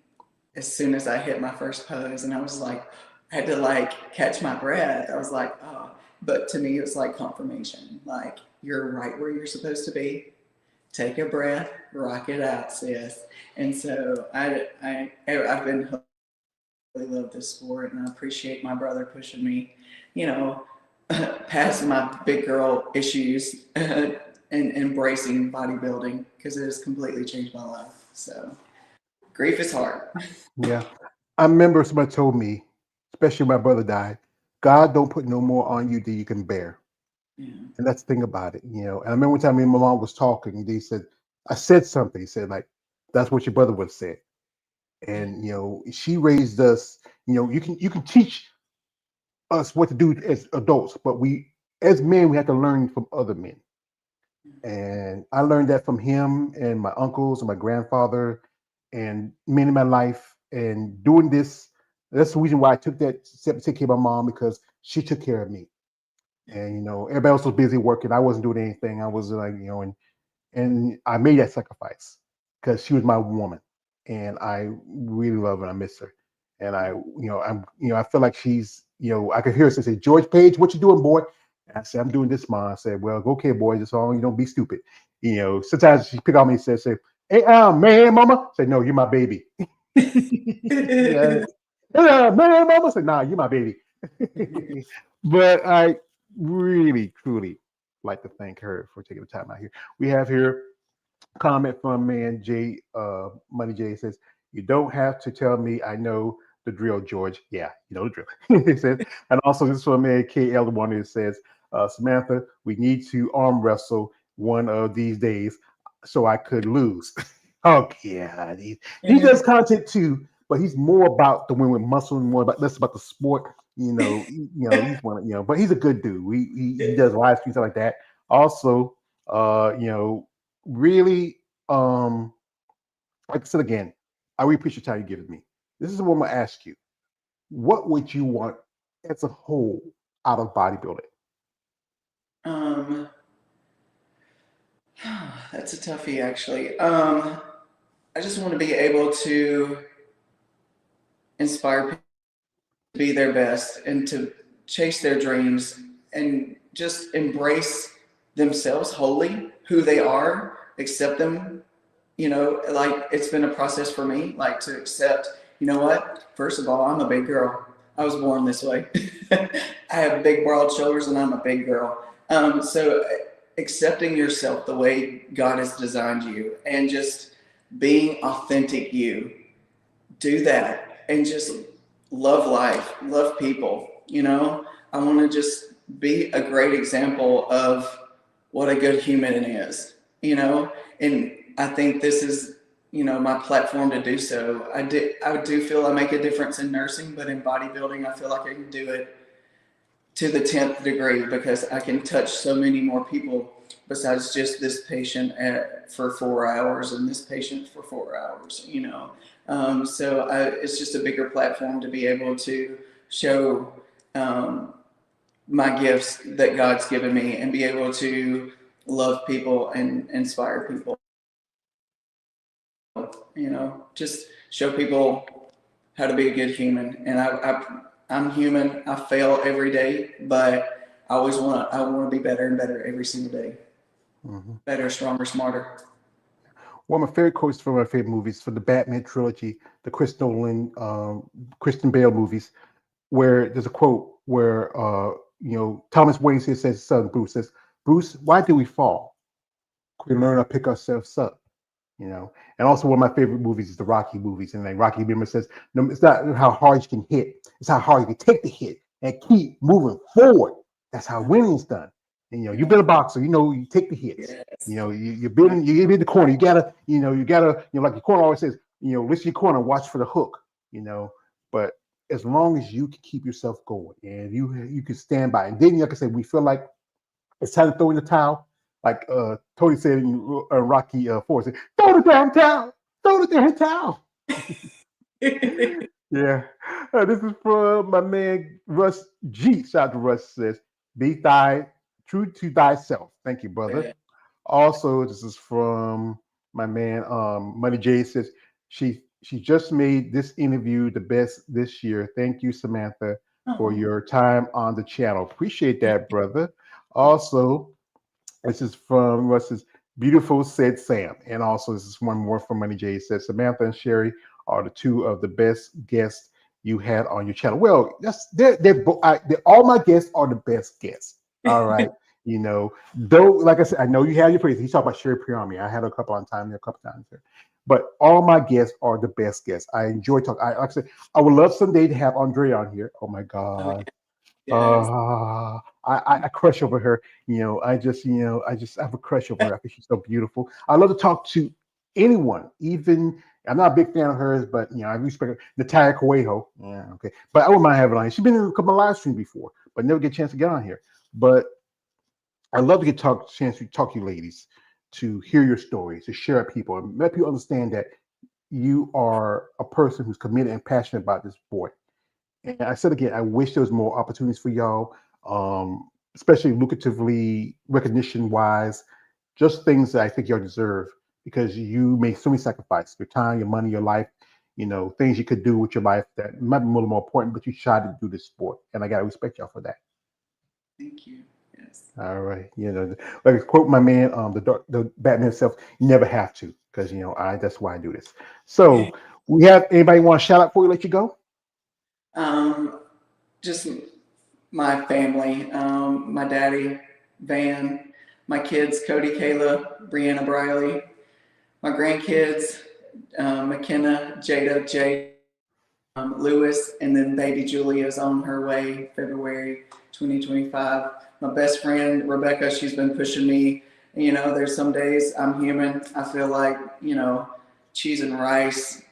as soon as I hit my first pose. And I was like, I had to like catch my breath. I was like, oh, but to me, it was like confirmation. Like, you're right where you're supposed to be. Take a breath, rock it out, sis. And so I've been really love this sport, and I appreciate my brother pushing me, you know, past my big girl issues and embracing bodybuilding, because it has completely changed my life. So grief is hard. Yeah. I remember somebody told me, especially when my brother died, God don't put no more on you than you can bear. Yeah. And that's the thing about it, you know. And I remember one time me and my mom was talking, they said, I said something. He said, like, that's what your brother would have said. And you know, she raised us, you know, you can teach us what to do as adults, but we as men we have to learn from other men. And I learned that from him and my uncles and my grandfather and men in my life. And doing this, that's the reason why I took that step to take care of my mom, because she took care of me. And you know, everybody else was busy working. I wasn't doing anything. I was like, you know, and I made that sacrifice because she was my woman, and I really love her. I miss her, and I feel like she's, you know, I could hear her say, "George Page, what you doing, boy?" And I said, "I'm doing this, Mom." I said, "Well, okay, boy, just long you don't be stupid." You know, sometimes she pick on me and say, "Hey, man, Mama," I say, "No, you're my baby." Yeah, "Hey, man, Mama," I say, "Nah, you're my baby." But I really, truly like to thank her for taking the time out here. We have here comment from man Jay, Money J says, "You don't have to tell me. I know the drill, George." Yeah, you know the drill. He says, and also this is from man KL1 who says, "Samantha, we need to arm wrestle one of these days so I could lose." Oh yeah, he does content too, but he's more about the win with muscle and more about less about the sport. He's one. You know, but he's a good dude. He does live streams stuff like that. Also, you know, really, like I said again, I really appreciate the time you given me. This is what I'm gonna ask you. What would you want as a whole out of bodybuilding? Um, that's a toughie, actually. I just want to be able to inspire people to be their best and to chase their dreams and just embrace themselves wholly, who they are, accept them. You know, like it's been a process for me, like to accept, you know what? First of all, I'm a big girl. I was born this way. I have big, broad shoulders, and I'm a big girl. So accepting yourself the way God has designed you and just being authentic you, do that, and just love life, love people. You know, I want to just be a great example of what a good human is, you know, and I think this is, you know, my platform to do so. I do feel I make a difference in nursing, but in bodybuilding, I feel like I can do it to the 10th degree because I can touch so many more people besides just this patient for 4 hours and this patient for 4 hours, you know. It's just a bigger platform to be able to show my gifts that God's given me and be able to love people and inspire people. You know, just show people how to be a good human. And I'm human. I fail every day, but I want to be better and better every single day. Mm-hmm. Better, stronger, smarter. One of my favorite quotes from my favorite movies, for the Batman trilogy, the Chris Nolan, Christian Bale movies, where there's a quote where Thomas Wayne says his son Bruce says, "Bruce, why do we fall? We learn to pick ourselves up." You know, and also one of my favorite movies is the Rocky movies, and like Rocky remember says, "No, it's not how hard you can hit; it's how hard you can take the hit and keep moving forward. That's how winning's done." And you've been a boxer, you take the hits. Yes. You've been in the corner. You gotta, like the corner always says, listen to your corner, watch for the hook. But as long as you can keep yourself going and you can stand by. And then, like I said, we feel like it's time to throw in the towel. Like Tony said in Rocky Four, said, throw the damn towel, throw the damn towel. Yeah. This is from my man Russ G. Shout out to Russ, says, be true to thyself. Thank you, brother. Also, this is from my man Money J, says, she just made this interview the best this year. Thank you, Samantha, for your time on the channel. Appreciate that, brother. Also, this is from Russ's beautiful said Sam. And also, this is one more from Money J. It says, Samantha and Sherry are the two of the best guests you had on your channel. Well, they're all my guests are the best guests. All right. You know, though, like I said, I know you have your praise. He's talking about Sherry Priami. I had a couple of times there. But all my guests are the best guests. I enjoy talking. Like I said, I would love someday to have Andrea on here. Oh my God. Yes. I crush over her. I have a crush over her. I think she's so beautiful. I love to talk to anyone, even I'm not a big fan of hers, but I respect her. Natalia Coelho. Yeah, okay. But I wouldn't mind having her on here. She's been in a couple of live streams before, but never get a chance to get on here. But I love to get chance to talk to you ladies, to hear your stories, to share with people, and let people understand that you are a person who's committed and passionate about this sport. And I said again, I wish there was more opportunities for y'all, especially lucratively, recognition-wise, just things that I think y'all deserve, because you made so many sacrifices, your time, your money, your life, things you could do with your life that might be a little more important, but you tried to do this sport. And I got to respect y'all for that. Thank you. Yes. All right. Like to quote my man, the Batman himself, you never have to, because, that's why I do this. So we have anybody want to shout out before we let you go? Just my family, my daddy, Van, my kids, Cody, Kayla, Brianna, Briley, my grandkids, McKenna, Jada, Jay, Lewis, and then baby Julia is on her way, February 2025. My best friend, Rebecca, she's been pushing me. There's some days I'm human. I feel like, cheese and rice.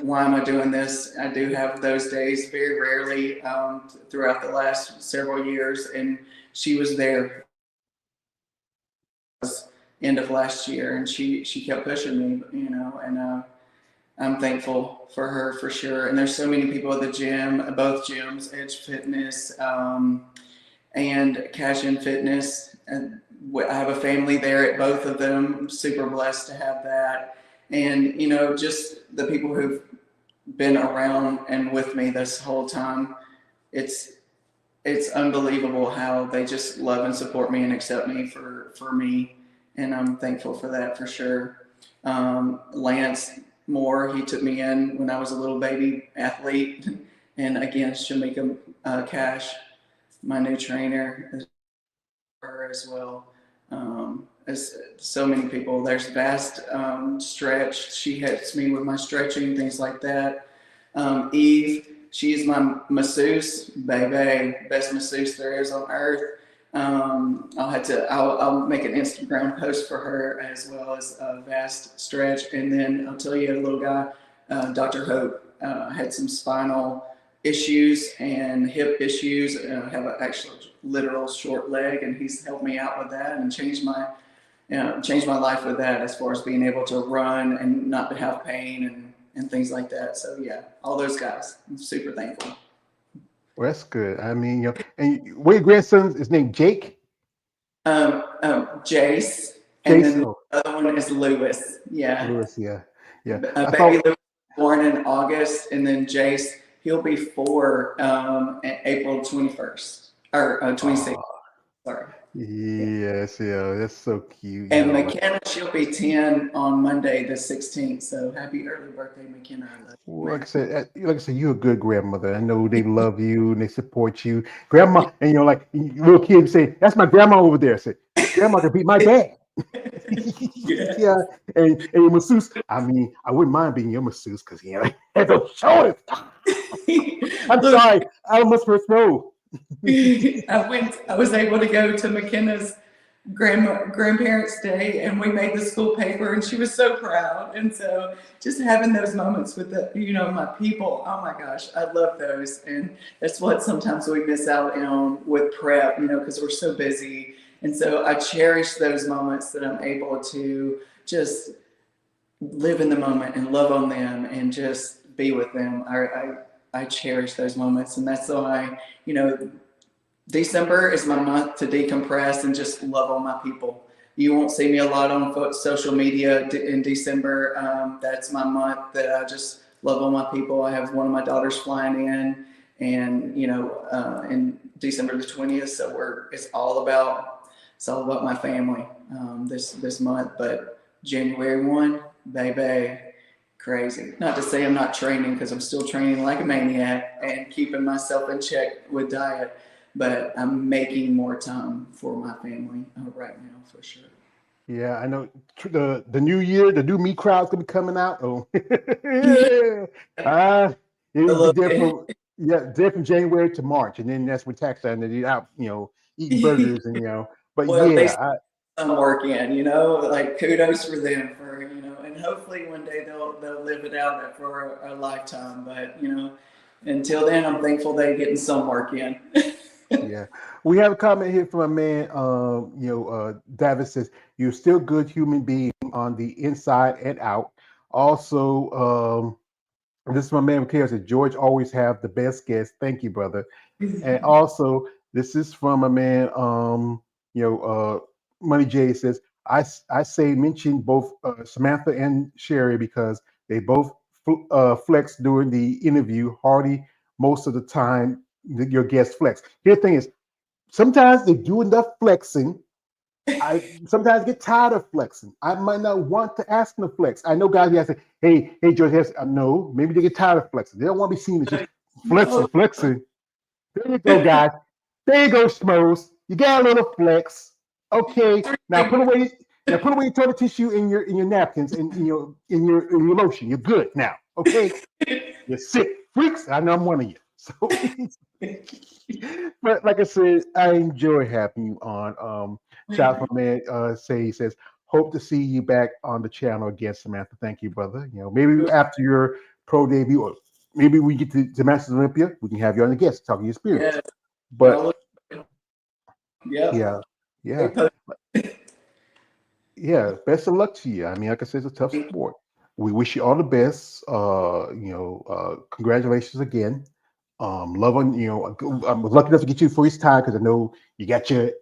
Why am I doing this? I do have those days very rarely throughout the last several years. And she was there end of last year, and she kept pushing me, and I'm thankful for her for sure. And there's so many people at the gym, both gyms, Edge Fitness and Cash In Fitness. And I have a family there at both of them. I'm super blessed to have that. And, just the people who've been around and with me this whole time, it's unbelievable how they just love and support me and accept me for me. And I'm thankful for that for sure. Lance Moore, he took me in when I was a little baby athlete. And again, Shamika Cash, my new trainer, her as well. As so many people. There's Vast Stretch. She helps me with my stretching, things like that. Eve, she's my masseuse, baby, best masseuse there is on earth. I'll make an Instagram post for her as well as Vast Stretch. And then I'll tell you a little guy, Dr. Hope, had some spinal issues and hip issues. Have an actual literal short leg, and he's helped me out with that and changed my life with that, as far as being able to run and not to have pain and things like that. So yeah, all those guys, I'm super thankful. Well, that's good. I mean, and what your grandson is named Jake? Jace. And then the other one is Lewis. Yeah. Lewis, yeah. Baby Lewis born in August, and then Jace, he'll be 4 April 21st or 26th. Sorry. Yes, that's so cute. And McKenna, she'll be 10 on Monday the 16th. So happy early birthday, McKenna. Well, like I said, you're a good grandmother. I know they love you and they support you, grandma. And like little kids say, "That's my grandma over there." I said, "Grandma can beat my dad." Yeah, and your masseuse. I mean, I wouldn't mind being your masseuse because I had those shoulders. I'm sorry, I almost first row. I was able to go to McKenna's grandparents' day, and we made the school paper, and she was so proud. And so just having those moments with my people, oh my gosh, I love those. And that's what sometimes we miss out on with prep, because we're so busy. And so I cherish those moments that I'm able to just live in the moment and love on them and just be with them. I cherish those moments, and that's why, December is my month to decompress and just love on my people. You won't see me a lot on social media in December. That's my month that I just love on my people. I have one of my daughters flying in, and in December the 20th. So it's all about my family this month. But January 1, baby, crazy. Not to say I'm not training, because I'm still training like a maniac and keeping myself in check with diet. But I'm making more time for my family right now, for sure. Yeah, I know the new year, the new me crowd's gonna be coming out. Oh, it'll be different. Yeah, different January to March, and then that's when tax time that you out, eating burgers and But Well, they yeah, some work in, like kudos for them for and hopefully one day they'll live it out for a lifetime. But until then, I'm thankful they're getting some work in. yeah. We have a comment here from a man. David says, "You're still good human being on the inside and out." Also, this is my man Mikhail said, "George always have the best guests." Thank you, brother. And also, this is from a man. Money J says, I say mention both Samantha and Sherry because they both flex during the interview. Hardy most of the time. Your guest flex. Here, the thing is, sometimes they do enough flexing. I sometimes get tired of flexing. I might not want to ask them to flex. I know guys who say, hey, George, no, maybe they get tired of flexing. They don't want to be seen as just flexing. There you go, guys. There you go, Smurfs. You got a little flex. Okay, now put away your toilet tissue in your napkins and in your lotion. You're good now. Okay, you're sick freaks. I know I'm one of you. So, but like I said, I enjoy having you on. Shout out my man. He says, hope to see you back on the channel again, Samantha. Thank you, brother. Maybe after your pro debut, or maybe we get to Masters Olympia, we can have you on the guest talking your experience. Yeah. But yeah. Yeah, best of luck to you. I mean, like I said, it's a tough sport. We wish you all the best. Congratulations again. Love on I'm lucky enough to get you for his time because I know you got your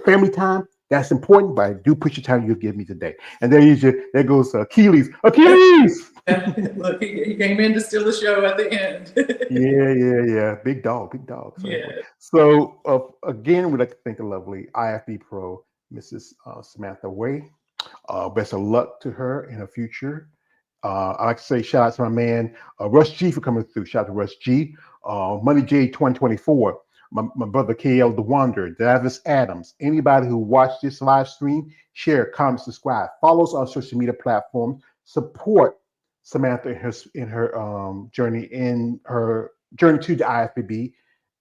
family time. That's important, but I do appreciate your time you've given me today. And there goes Achilles. Look, he came in to steal the show at the end. Yeah. Big dog. So, anyway. So again, we'd like to thank the lovely IFB Pro, Mrs. Samantha Wray. Best of luck to her in her future. I like to say shout out to my man Russ G for coming through. Shout out to Russ G. Money J 2024. My brother KL The Wanderer, Davis Adams. Anybody who watched this live stream, share, comment, subscribe. Follow us on social media platforms. Support Samantha in her journey to the IFBB,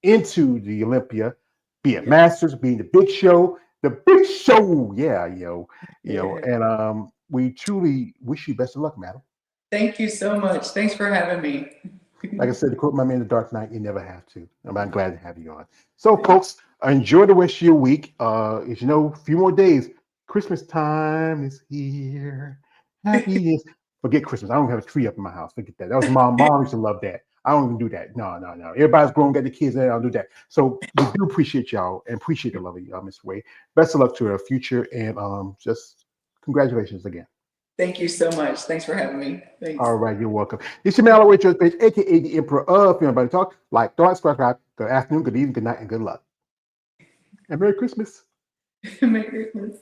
into the Olympia, be it Masters, being the big show. The big show, and we truly wish you best of luck, madam. Thank you so much. Thanks for having me. Like I said, to quote my man, The Dark Knight, you never have to. I'm glad to have you on. So, folks, enjoy the rest of your week. As you know, a few more days. Christmas time is here. Happy is. Forget Christmas. I don't have a tree up in my house. Forget that. That was mom. Mom used to love that. I don't even do that. No. Everybody's grown, got the kids there. I don't do that. So we do appreciate y'all and appreciate the love of y'all, Miss Wray. Best of luck to her future and just congratulations again. Thank you so much. Thanks for having me. Thanks. All right, you're welcome. It's your Mallory George page, aka the Emperor of Film Body Talk. Like, don't subscribe. Good afternoon, good evening, good night, and good luck. And Merry Christmas. Merry Christmas.